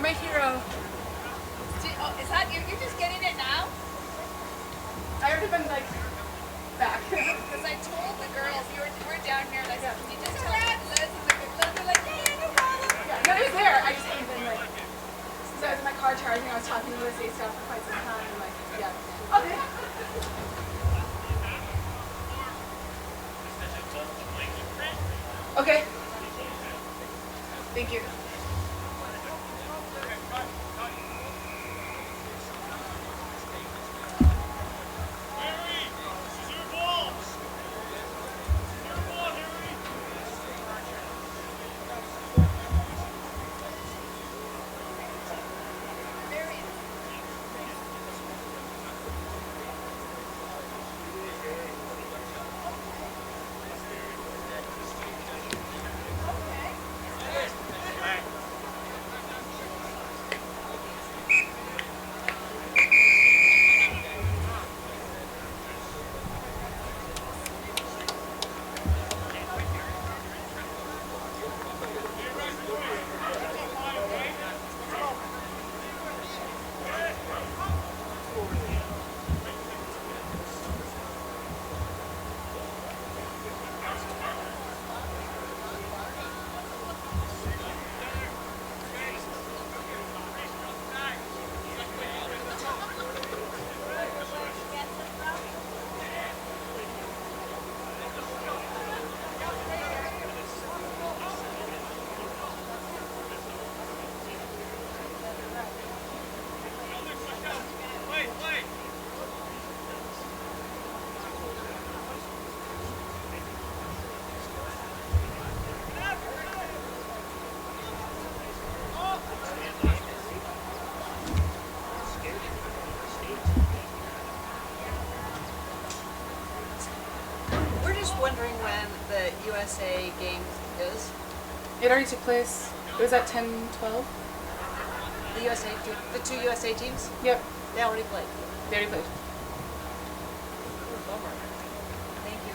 my hero. Oh, is that you? You're just getting it now? I already been like back. Because I told the girls you were down here and I said, can you just tell Liz? And they're like, yeah, no problem. Yeah, no, it was there. I just haven't been like, since I was in my car charging, I was talking to USA stuff for quite some time. And like, yeah. Okay. Okay. Thank you. Wondering when the USA game is. It already took place. It was at 10-12. The two USA teams? Yep. They already played. They already played. Bummer. Thank you.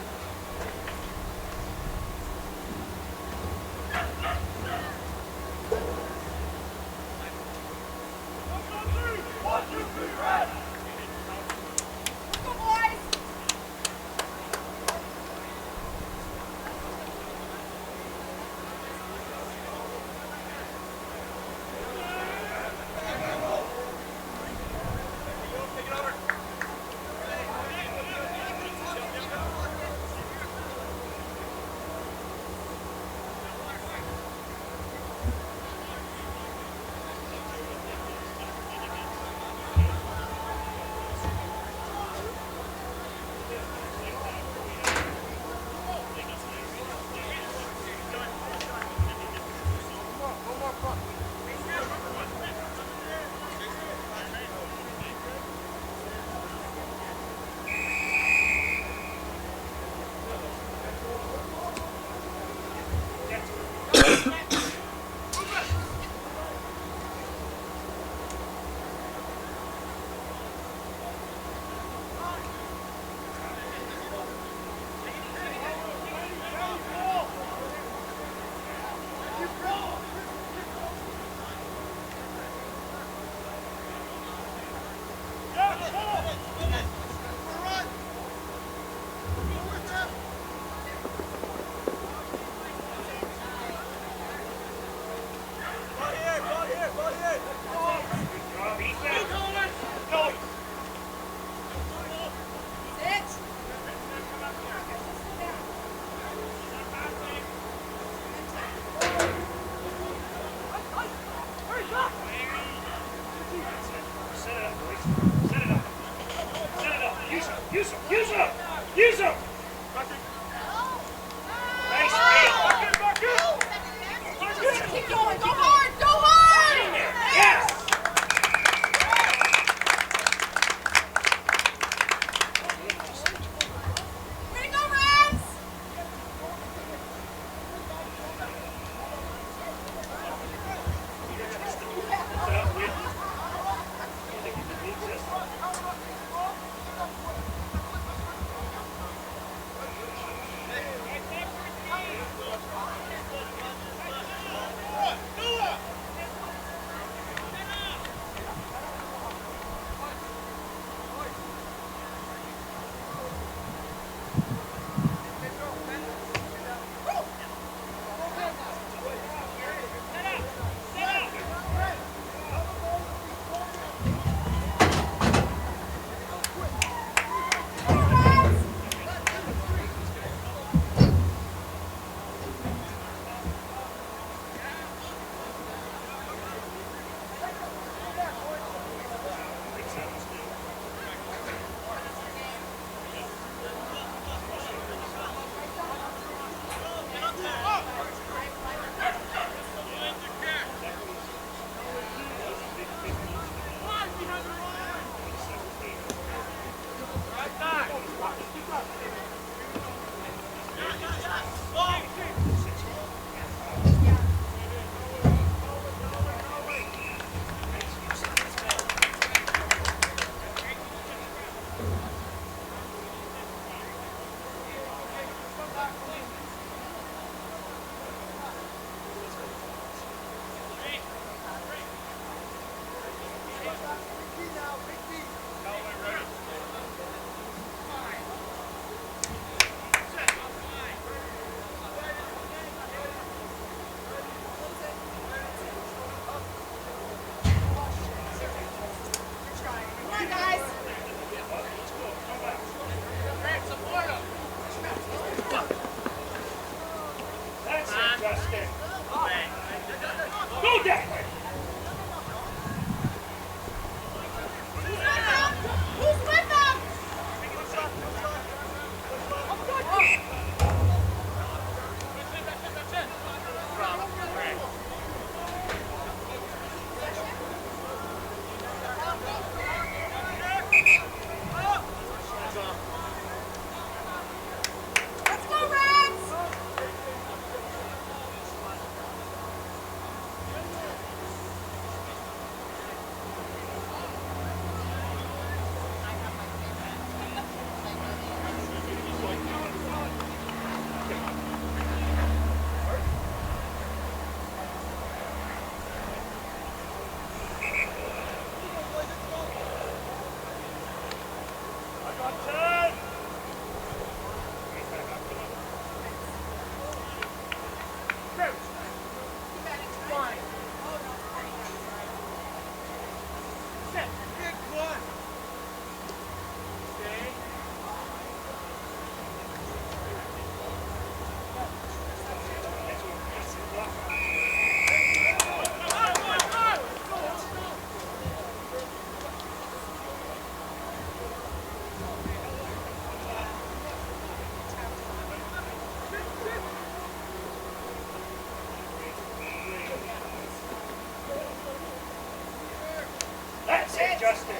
That's it, Justin.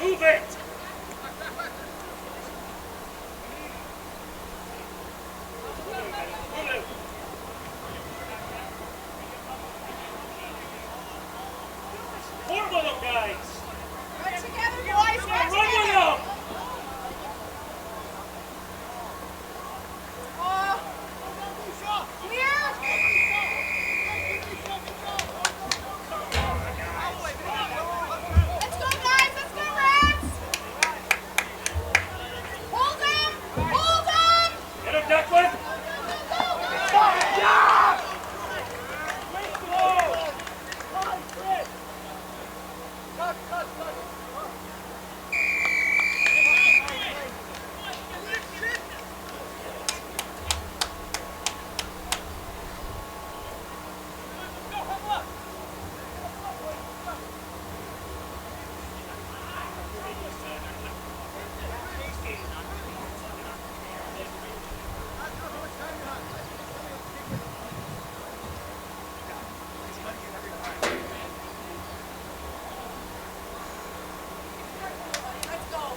Move it! Form with them, guys! Run together, boys! Run Run with together! them! Get him, Declan! Fire! Let's go!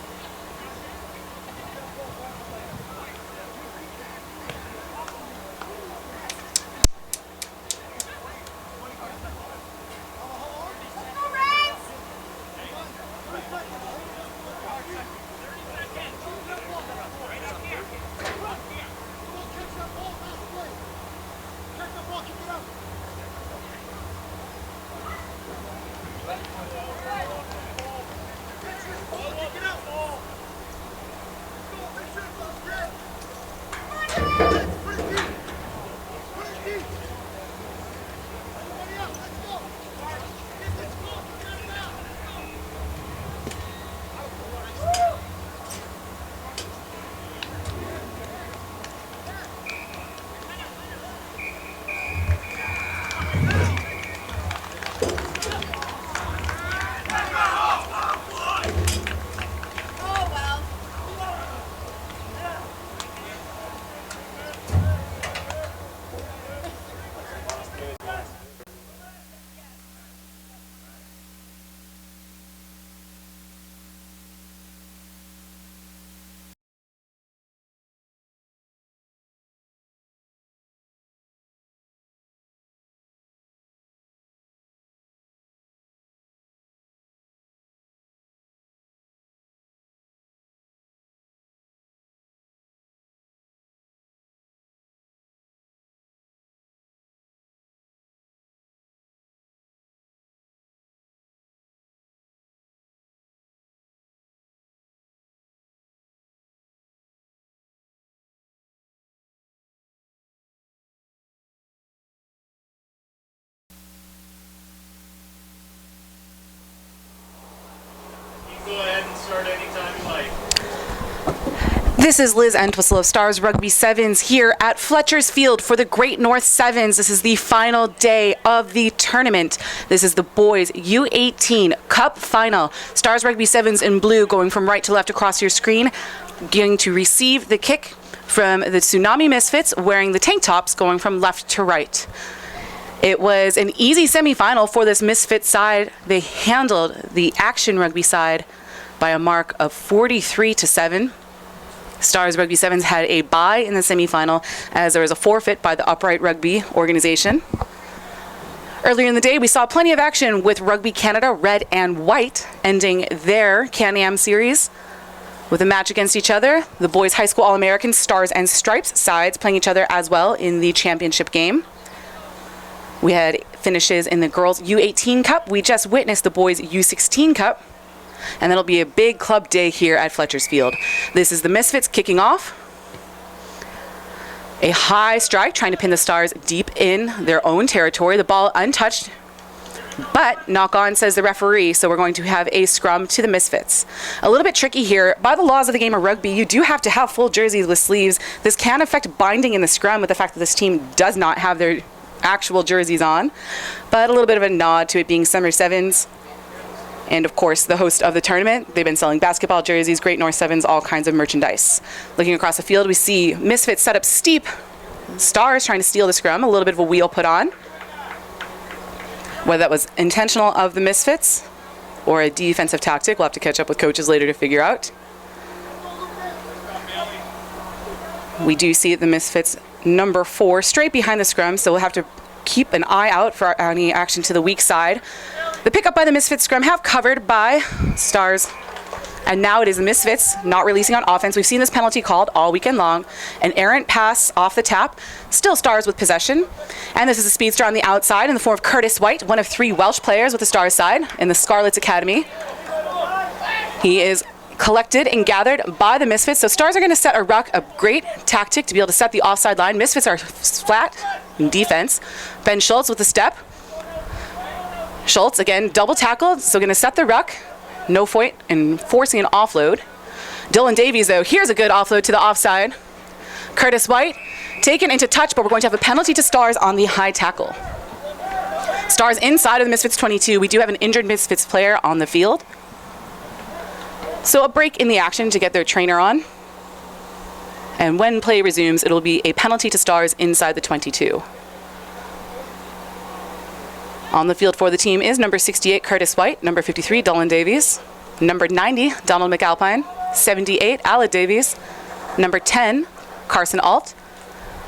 Go ahead and start anytime you like. This is Liz Entwistle of Stars Rugby Sevens here at Fletcher's Field for the Great North Sevens. This is the final day of the tournament. This is the boys U18 Cup Final. Stars Rugby Sevens in blue going from right to left across your screen. Going to receive the kick from the Tsunami Misfits wearing the tank tops going from left to right. It was an easy semi-final for this Misfit side. They handled the Action Rugby side by a mark of 43-7. Stars Rugby Sevens had a bye in the semifinal as there was a forfeit by the Upright Rugby organization. Earlier in the day, we saw plenty of action with Rugby Canada Red and White ending their Can-Am series with a match against each other. The boys high school All-American Stars and Stripes sides playing each other as well in the championship game. We had finishes in the girls U18 Cup. We just witnessed the boys U16 Cup. And that'll be a big club day here at Fletcher's Field. This is the Misfits kicking off. A high strike trying to pin the Stars deep in their own territory. The ball untouched, but knock on, says the referee, so we're going to have a scrum to the Misfits. A little bit tricky here. By the laws of the game of rugby, you do have to have full jerseys with sleeves. This can affect binding in the scrum with the fact that this team does not have their actual jerseys on, but a little bit of a nod to it being Summer Sevens. And of course, the host of the tournament, they've been selling basketball jerseys, Great North Sevens, all kinds of merchandise. Looking across the field, we see Misfits set up steep. Stars trying to steal the scrum, a little bit of a wheel put on. Whether that was intentional of the Misfits or a defensive tactic, we'll have to catch up with coaches later to figure out. We do see the Misfits number 4 straight behind the scrum, so we'll have to keep an eye out for any action to the weak side. The pickup by the Misfits scrum half covered by Stars. And now it is the Misfits not releasing on offense. We've seen this penalty called all weekend long. An errant pass off the tap. Still Stars with possession. And this is a speedster on the outside in the form of Curtis White, one of 3 Welsh players with the Stars side in the Scarlets Academy. He is collected and gathered by the Misfits. So Stars are going to set a ruck, a great tactic to be able to set the offside line. Misfits are flat in defense. Ben Schultz with the step. Schultz, again, double tackled, so going to set the ruck. No point in forcing an offload. Dylan Davies, though, here's a good offload to the offside. Curtis White, taken into touch, but we're going to have a penalty to Stars on the high tackle. Stars inside of the Misfits 22. We do have an injured Misfits player on the field. So a break in the action to get their trainer on. And when play resumes, it'll be a penalty to Stars inside the 22. On the field for the team is number 68, Curtis White, number 53, Dylan Davies, number 90, Donald McAlpine, 78, Alec Davies, number 10, Carson Alt,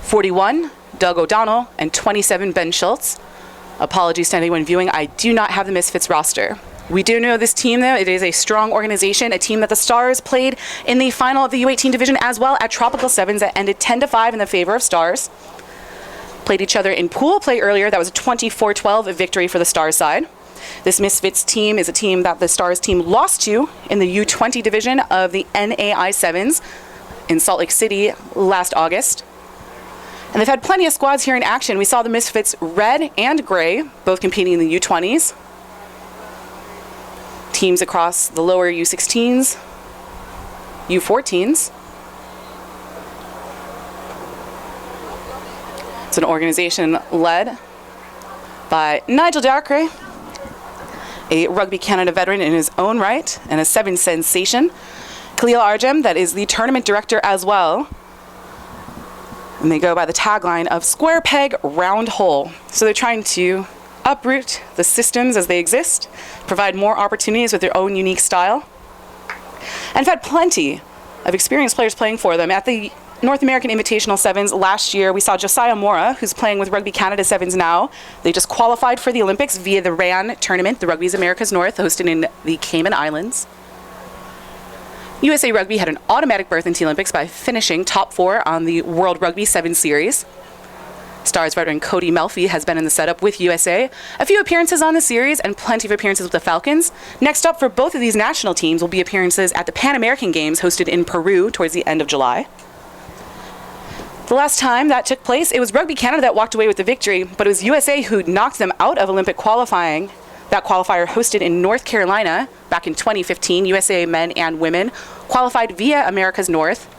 41, Doug O'Donnell, and 27, Ben Schultz. Apologies to anyone viewing, I do not have the Misfits roster. We do know this team, though. It is a strong organization, a team that the Stars played in the final of the U18 division as well at Tropical Sevens that ended 10-5 in the favor of Stars. Played each other in pool play earlier. That was a 24-12 victory for the Stars side. This Misfits team is a team that the Stars team lost to in the U20 division of the NAI Sevens in Salt Lake City last August. And they've had plenty of squads here in action. We saw the Misfits red and gray, both competing in the U20s. Teams across the lower U16s, U14s. It's an organization led by Nigel Darkray, a Rugby Canada veteran in his own right and a Sevens sensation. Khalil Arjem, that is the tournament director as well. And they go by the tagline of square peg, round hole. So they're trying to uproot the systems as they exist, provide more opportunities with their own unique style. And have had plenty of experienced players playing for them. At the North American Invitational Sevens last year, we saw Josiah Mora, who's playing with Rugby Canada Sevens now. They just qualified for the Olympics via the RAN tournament, the Rugby's America's North, hosted in the Cayman Islands. USA Rugby had an automatic berth into the Olympics by finishing top 4 on the World Rugby 7 Series. Stars veteran Cody Melfi has been in the setup with USA. A few appearances on the series and plenty of appearances with the Falcons. Next up for both of these national teams will be appearances at the Pan American Games hosted in Peru towards the end of July. The last time that took place, it was Rugby Canada that walked away with the victory, but it was USA who knocked them out of Olympic qualifying. That qualifier hosted in North Carolina back in 2015. USA men and women qualified via America's North.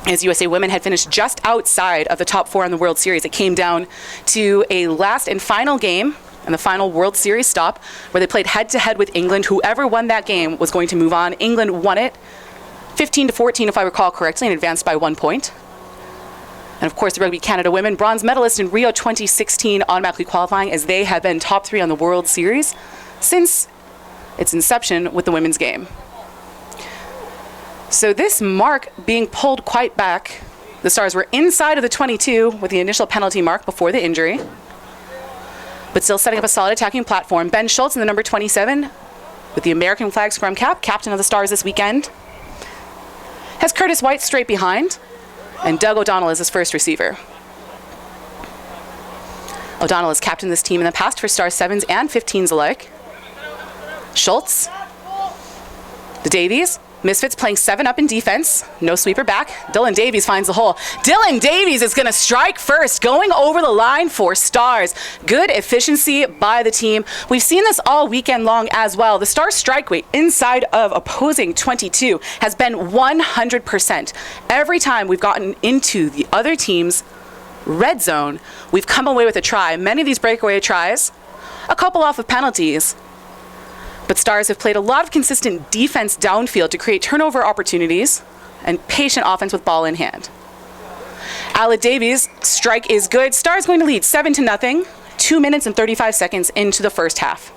As USA women had finished just outside of the top 4 in the World Series, it came down to a last and final game and the final World Series stop where they played head-to-head with England. Whoever won that game was going to move on. England won it 15-14, if I recall correctly, and advanced by 1 point. And of course, the Rugby Canada women, bronze medalists in Rio 2016, automatically qualifying as they have been top 3 on the World Series since its inception with the women's game. So this mark being pulled quite back. The Stars were inside of the 22 with the initial penalty mark before the injury, but still setting up a solid attacking platform. Ben Schultz in the number 27 with the American flag scrum cap, captain of the Stars this weekend, has Curtis White straight behind, and Doug O'Donnell is his first receiver. O'Donnell has captained this team in the past for Star 7s and 15s alike. Schultz, the Davies, Misfits playing 7 up in defense. No sweeper back. Dylan Davies finds the hole. Dylan Davies is going to strike first, going over the line for Stars. Good efficiency by the team. We've seen this all weekend long as well. The Stars strike rate inside of opposing 22 has been 100%. Every time we've gotten into the other team's red zone, we've come away with a try. Many of these breakaway tries, a couple off of penalties. But Stars have played a lot of consistent defense downfield to create turnover opportunities and patient offense with ball in hand. Alec Davies' strike is good. Stars going to lead 7-0, 2 minutes and 35 seconds into the first half.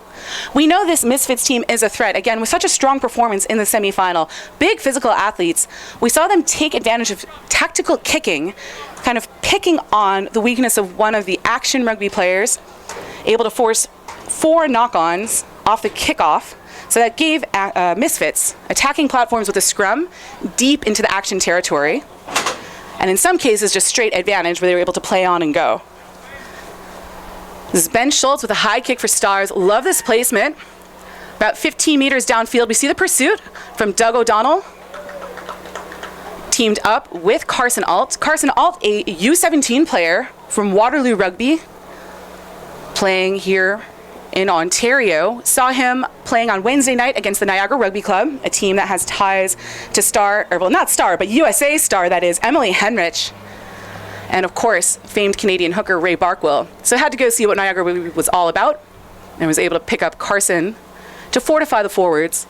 We know this Misfits team is a threat. Again, with such a strong performance in the semifinal, big physical athletes, we saw them take advantage of tactical kicking, kind of picking on the weakness of one of the action rugby players, able to force 4 knock-ons off the kickoff. So that gave Misfits attacking platforms with a scrum deep into the action territory, and in some cases just straight advantage where they were able to play on and go. This is Ben Schultz with a high kick for Stars. Love this placement. About 15 meters downfield, we see the pursuit from Doug O'Donnell, teamed up with Carson Alt. Carson Alt, a U17 player from Waterloo Rugby, playing here in Ontario. Saw him playing on Wednesday night against the Niagara Rugby Club, a team that has ties to Star, or well, not Star, but USA Star, that is, Emily Henrich. And of course, famed Canadian hooker Ray Barkwell. So I had to go see what Niagara Rugby was all about, and was able to pick up Carson to fortify the forwards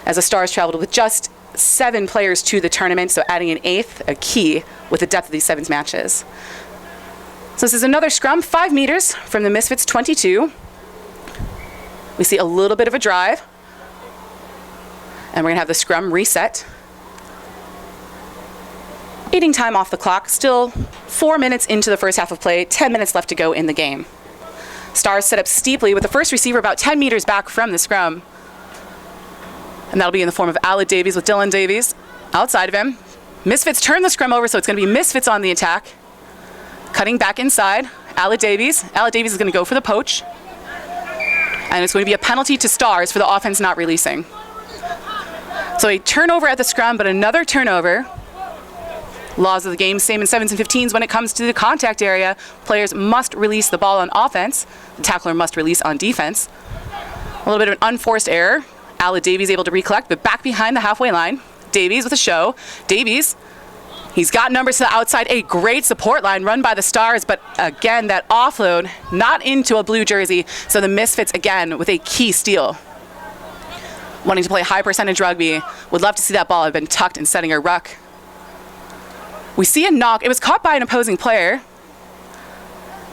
as the Stars traveled with just 7 players to the tournament, so adding an 8th, a key with the depth of these 7s matches. So this is another scrum, 5 meters from the Misfits 22. We see a little bit of a drive, and we're gonna have the scrum reset. Eating time off the clock, still 4 minutes into the first half of play, 10 minutes left to go in the game. Stars set up steeply with the first receiver about 10 meters back from the scrum. And that'll be in the form of Alec Davies with Dylan Davies outside of him. Misfits turn the scrum over, so it's gonna be Misfits on the attack. Cutting back inside, Alec Davies. Alec Davies is gonna go for the poach. And it's going to be a penalty to Stars for the offense not releasing. So a turnover at the scrum, but another turnover. Laws of the game, same in 7s and 15s. When it comes to the contact area, players must release the ball on offense. The tackler must release on defense. A little bit of an unforced error. Alec Davies able to recollect, but back behind the halfway line. Davies with a show. Davies, he's got numbers to the outside. A great support line run by the Stars, but again, that offload not into a blue jersey. So the Misfits again with a key steal. Wanting to play high percentage rugby, would love to see that ball have been tucked and setting a ruck. We see a knock. It was caught by an opposing player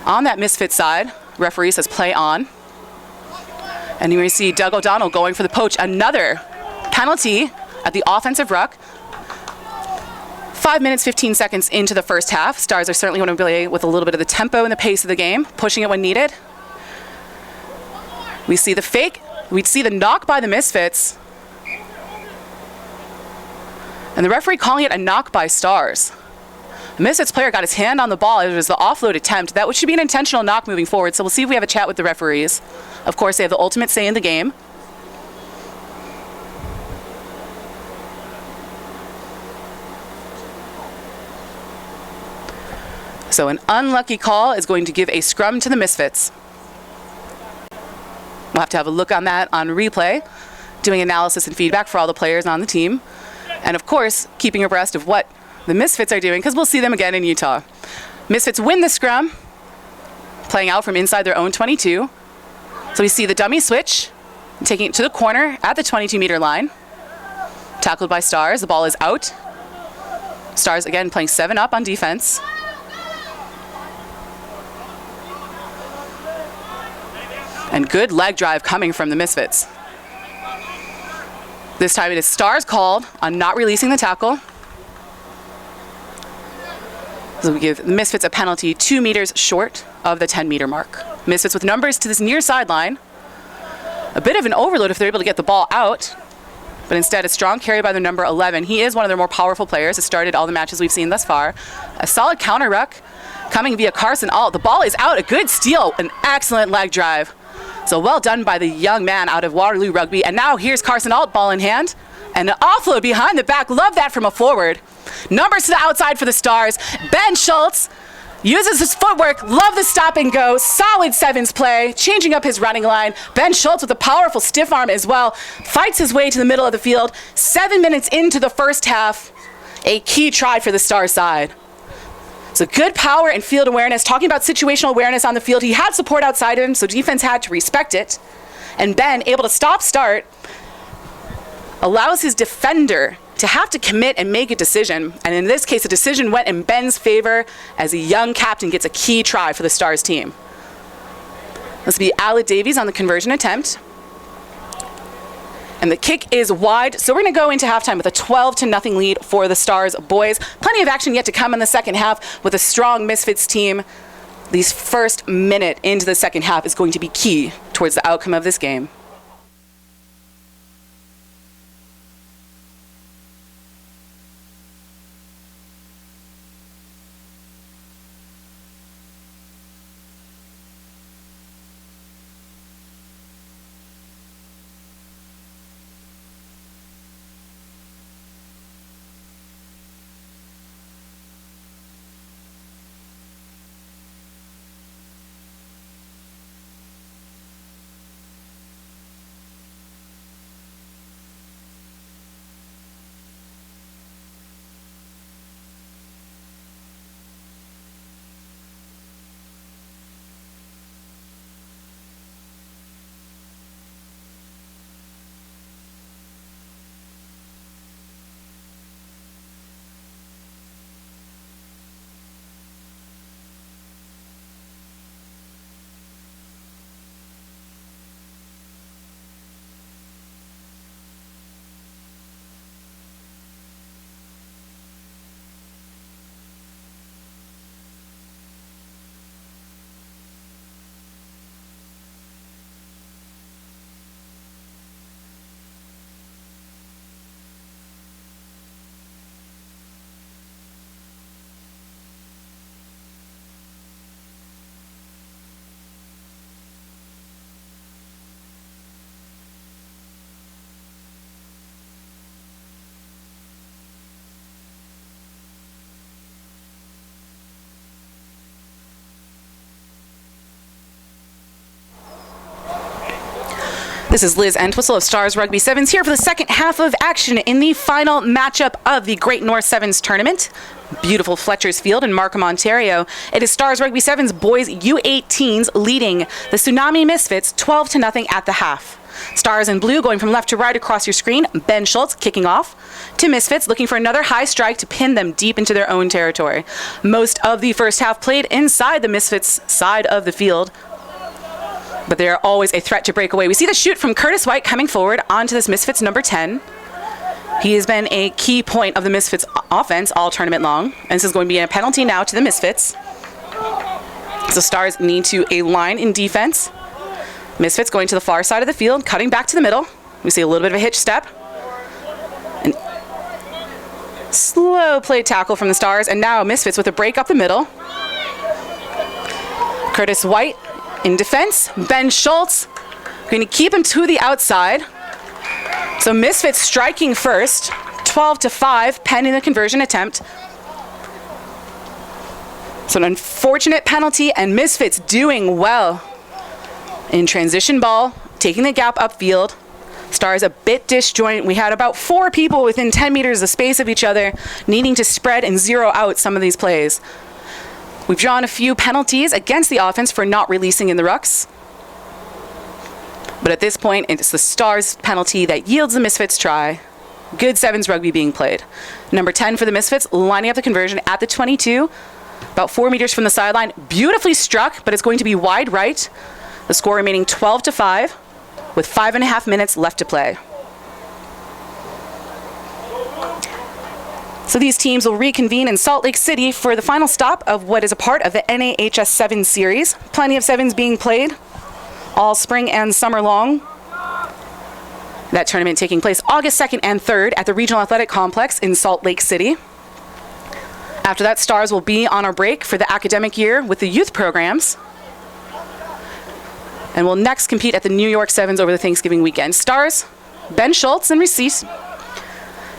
on that Misfit side. Referee says play on. And we see Doug O'Donnell going for the poach. Another penalty at the offensive ruck. 5 minutes, 15 seconds into the first half. Stars are certainly going to play with a little bit of the tempo and the pace of the game, pushing it when needed. We see the fake. We'd see the knock by the Misfits. And the referee calling it a knock by Stars. The Misfits player got his hand on the ball. It was the offload attempt. That should be an intentional knock moving forward. So we'll see if we have a chat with the referees. Of course, they have the ultimate say in the game. So an unlucky call is going to give a scrum to the Misfits. We'll have to have a look on that on replay, doing analysis and feedback for all the players on the team. And of course, keeping abreast of what the Misfits are doing, because we'll see them again in Utah. Misfits win the scrum, playing out from inside their own 22. So we see the dummy switch, taking it to the corner at the 22-meter line. Tackled by Stars, the ball is out. Stars again playing 7 up on defense. And good leg drive coming from the Misfits. This time it is Stars called on not releasing the tackle. So we give the Misfits a penalty 2 meters short of the 10-meter mark. Misfits with numbers to this near sideline. A bit of an overload if they're able to get the ball out, but instead a strong carry by the number 11. He is one of their more powerful players. It started all the matches we've seen thus far. A solid counter ruck coming via Carson Alt. The ball is out, a good steal, an excellent leg drive. So well done by the young man out of Waterloo Rugby. And now here's Carson Alt, ball in hand, and an offload behind the back. Love that from a forward. Numbers to the outside for the Stars. Ben Schultz uses his footwork. Love the stop and go. Solid sevens play, changing up his running line. Ben Schultz with a powerful stiff arm as well. Fights his way to the middle of the field. 7 minutes into the first half. A key try for the Stars side. So good power and field awareness. Talking about situational awareness on the field. He had support outside of him, so defense had to respect it. And Ben, able to start, allows his defender to have to commit and make a decision. And in this case, the decision went in Ben's favor as a young captain gets a key try for the Stars team. This will be Alec Davies on the conversion attempt. And the kick is wide, so we're going to go into halftime with a 12-0 lead for the Stars boys. Plenty of action yet to come in the second half with a strong Misfits team. These first minute into the second half is going to be key towards the outcome of this game. This is Liz Entwistle of Stars Rugby Sevens here for the second half of action in the final matchup of the Great North Sevens tournament. Beautiful Fletcher's Field in Markham, Ontario. It is Stars Rugby Sevens boys U18s leading the Tsunami Misfits 12-0 at the half. Stars in blue going from left to right across your screen. Ben Schultz kicking off to Misfits, looking for another high strike to pin them deep into their own territory. Most of the first half played inside the Misfits side of the field, but they are always a threat to break away. We see the shoot from Curtis White coming forward onto this Misfits number 10. He has been a key point of the Misfits offense all tournament long, and this is going to be a penalty now to the Misfits. So Stars need to align in defense. Misfits going to the far side of the field, cutting back to the middle. We see a little bit of a hitch step. An slow play tackle from the Stars, and now Misfits with a break up the middle. Curtis White in defense. Ben Schultz going to keep him to the outside. So Misfits striking first, 12-5, pending the conversion attempt. So an unfortunate penalty, and Misfits doing well in transition ball, taking the gap upfield. Stars a bit disjoint. We had about 4 people within 10 meters of space of each other, needing to spread and zero out some of these plays. We've drawn a few penalties against the offense for not releasing in the rucks. But at this point, it's the Stars penalty that yields the Misfits try. Good sevens rugby being played. Number 10 for the Misfits, lining up the conversion at the 22, about 4 meters from the sideline. Beautifully struck, but it's going to be wide right. The score remaining 12-5, with 5.5 minutes left to play. So these teams will reconvene in Salt Lake City for the final stop of what is a part of the NAHS 7 series. Plenty of sevens being played all spring and summer long. That tournament taking place August 2nd and 3rd at the Regional Athletic Complex in Salt Lake City. After that, Stars will be on our break for the academic year with the youth programs. And will next compete at the New York Sevens over the Thanksgiving weekend. Stars, Ben Schultz in receipt.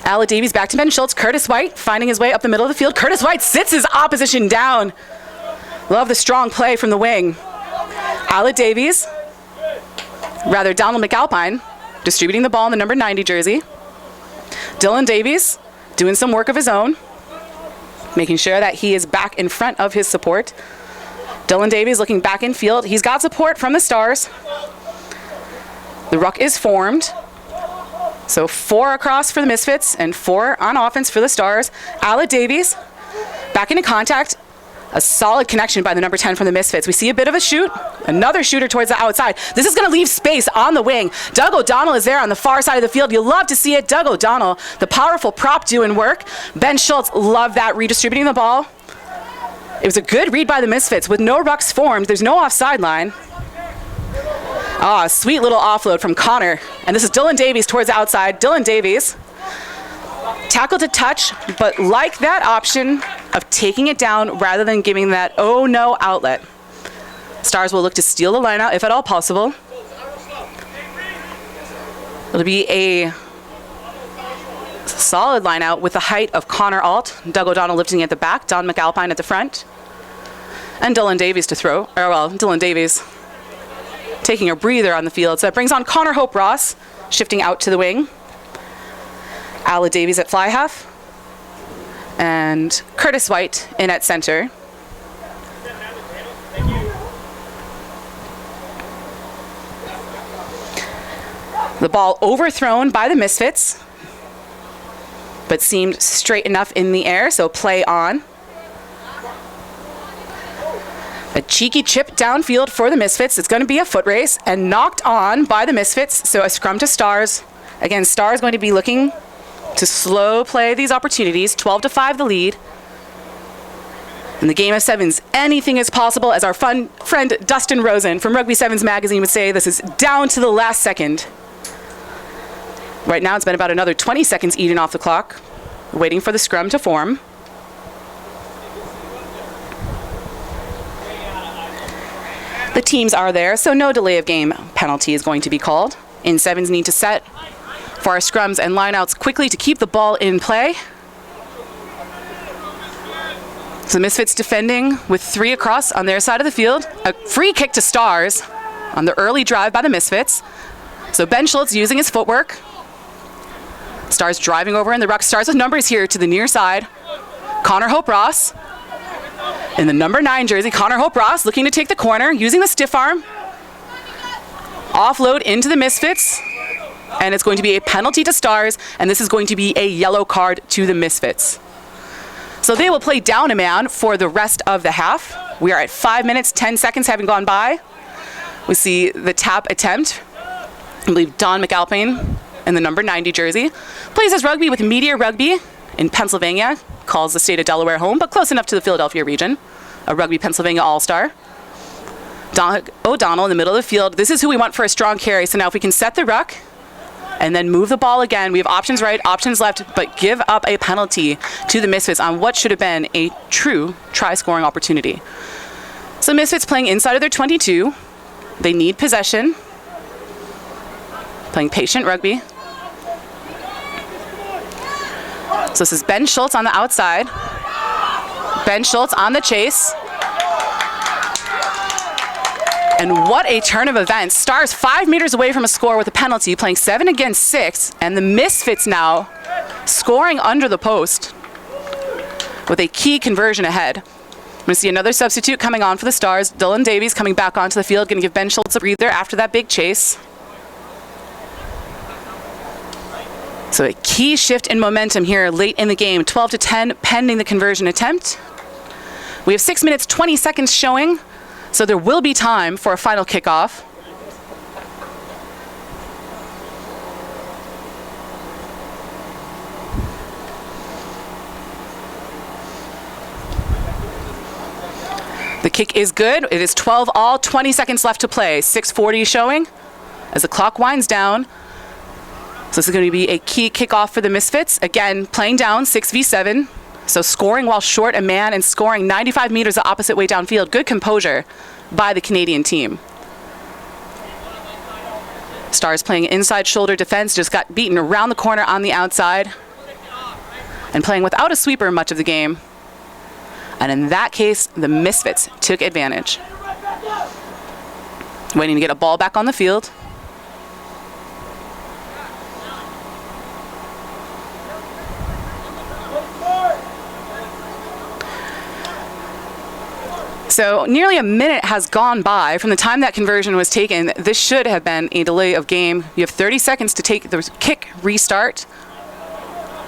Ala Davies back to Ben Schultz. Curtis White finding his way up the middle of the field. Curtis White sits his opposition down. Love the strong play from the wing. Ala Davies, rather Donald McAlpine, distributing the ball in the number 90 jersey. Dylan Davies doing some work of his own, making sure that he is back in front of his support. Dylan Davies looking back in field. He's got support from the Stars. The ruck is formed. So 4 across for the Misfits and 4 on offense for the Stars. Ala Davies back into contact. A solid connection by the number 10 from the Misfits. We see a bit of a shoot. Another shooter towards the outside. This is going to leave space on the wing. Doug O'Donnell is there on the far side of the field. You love to see it. Doug O'Donnell, the powerful prop doing work. Ben Schultz, love that, redistributing the ball. It was a good read by the Misfits. With no rucks formed, there's no offside line. Ah, sweet little offload from Connor. And this is Dylan Davies towards the outside. Dylan Davies, tackle to touch, but like that option of taking it down rather than giving that oh no outlet. Stars will look to steal the line out if at all possible. It'll be a solid line out with the height of Connor Alt, Doug O'Donnell lifting at the back, Don McAlpine at the front, and Dylan Davies to throw, or well, Dylan Davies taking a breather on the field. So that brings on Connor Hope Ross, shifting out to the wing. Ala Davies at fly half, and Curtis White in at center. The ball overthrown by the Misfits, but seemed straight enough in the air, so play on. A cheeky chip downfield for the Misfits. It's going to be a foot race and knocked on by the Misfits, so a scrum to Stars. Again, Stars going to be looking to slow play these opportunities. 12-5 the lead. In the game of sevens, anything is possible, as our fun friend Dustin Rosen from Rugby Sevens magazine would say. This is down to the last second. Right now it's been about another 20 seconds eaten off the clock, waiting for the scrum to form. The teams are there, so no delay of game penalty is going to be called. In sevens need to set for our scrums and lineouts quickly to keep the ball in play. So the Misfits defending with 3 across on their side of the field. A free kick to Stars on the early drive by the Misfits. So Ben Schultz using his footwork. Stars driving over in the ruck. Stars with numbers here to the near side. Connor Hope Ross in the number 9 jersey. Connor Hope Ross looking to take the corner, using the stiff arm. Offload into the Misfits. And it's going to be a penalty to Stars, and this is going to be a yellow card to the Misfits. So they will play down a man for the rest of the half. We are at 5 minutes, 10 seconds having gone by. We see the tap attempt. I believe Don McAlpine in the number 90 jersey. Plays as rugby with Meteor Rugby in Pennsylvania. Calls the state of Delaware home, but close enough to the Philadelphia region. A Rugby Pennsylvania All-Star. Don O'Donnell in the middle of the field. This is who we want for a strong carry. So now if we can set the ruck and then move the ball again, we have options right, options left, but give up a penalty to the Misfits on what should have been a true try-scoring opportunity. So Misfits playing inside of their 22. They need possession. Playing patient rugby. So this is Ben Schultz on the outside. Ben Schultz on the chase. And what a turn of events. Stars 5 meters away from a score with a penalty, playing 7 against 6, and the Misfits now scoring under the post with a key conversion ahead. I'm going to see another substitute coming on for the Stars. Dylan Davies coming back onto the field, going to give Ben Schultz a breather after that big chase. So a key shift in momentum here late in the game. 12-10 pending the conversion attempt. We have 6 minutes, 20 seconds showing. So there will be time for a final kickoff. The kick is good. It is 12 all, 20 seconds left to play. 6:40 showing as the clock winds down. So this is going to be a key kickoff for the Misfits. Again, playing down 6v7. So scoring while short a man and scoring 95 meters the opposite way downfield. Good composure by the Canadian team. Stars playing inside shoulder defense, just got beaten around the corner on the outside and playing without a sweeper much of the game. And in that case, the Misfits took advantage. Waiting to get a ball back on the field. So nearly a minute has gone by from the time that conversion was taken. This should have been a delay of game. You have 30 seconds to take the kick restart.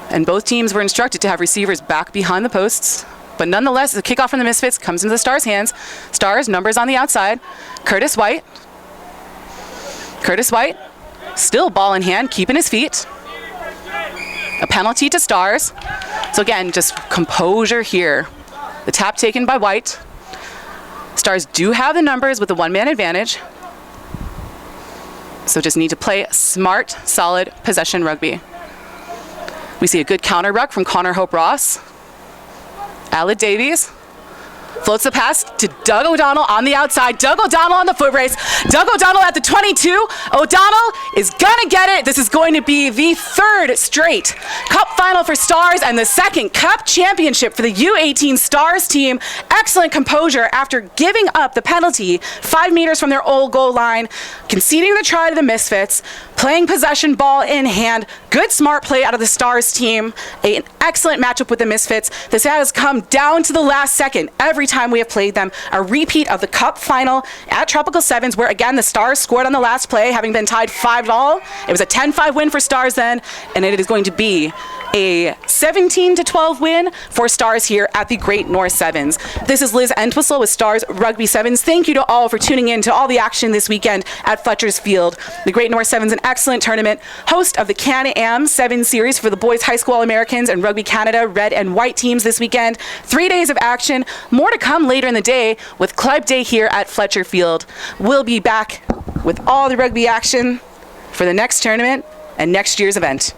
And both teams were instructed to have receivers back behind the posts. But nonetheless, the kickoff from the Misfits comes into the Stars' hands. Stars, numbers on the outside. Curtis White, still ball in hand, keeping his feet. A penalty to Stars. So again, just composure here. The tap taken by White. Stars do have the numbers with the one-man advantage. So just need to play smart, solid possession rugby. We see a good counter ruck from Connor Hope-Ross. Aled Davies floats the pass to Doug O'Donnell on the outside. Doug O'Donnell on the foot race. Doug O'Donnell at the 22. O'Donnell is gonna get it. This is going to be the third straight Cup final for Stars and the second Cup championship for the U18 Stars team. Excellent composure after giving up the penalty 5 meters from their old goal line, conceding the try to the Misfits, playing possession ball in hand. Good smart play out of the Stars team. An excellent matchup with the Misfits. This has come down to the last second every time we have played them. A repeat of the Cup final at Tropical Sevens, where again the Stars scored on the last play, having been tied 5-all. It was a 10-5 win for Stars then, and it is going to be a 17-12 win for Stars here at the Great North Sevens. This is Liz Entwistle with Stars Rugby Sevens. Thank you to all for tuning in to all the action this weekend at Fletcher's Field. The Great North Sevens, an excellent tournament, host of the Can-Am 7 series for the boys high school All-Americans and Rugby Canada red and white teams this weekend. 3 days of action. More to come later in the day with Club Day here at Fletcher Field. We'll be back with all the rugby action for the next tournament and next year's event.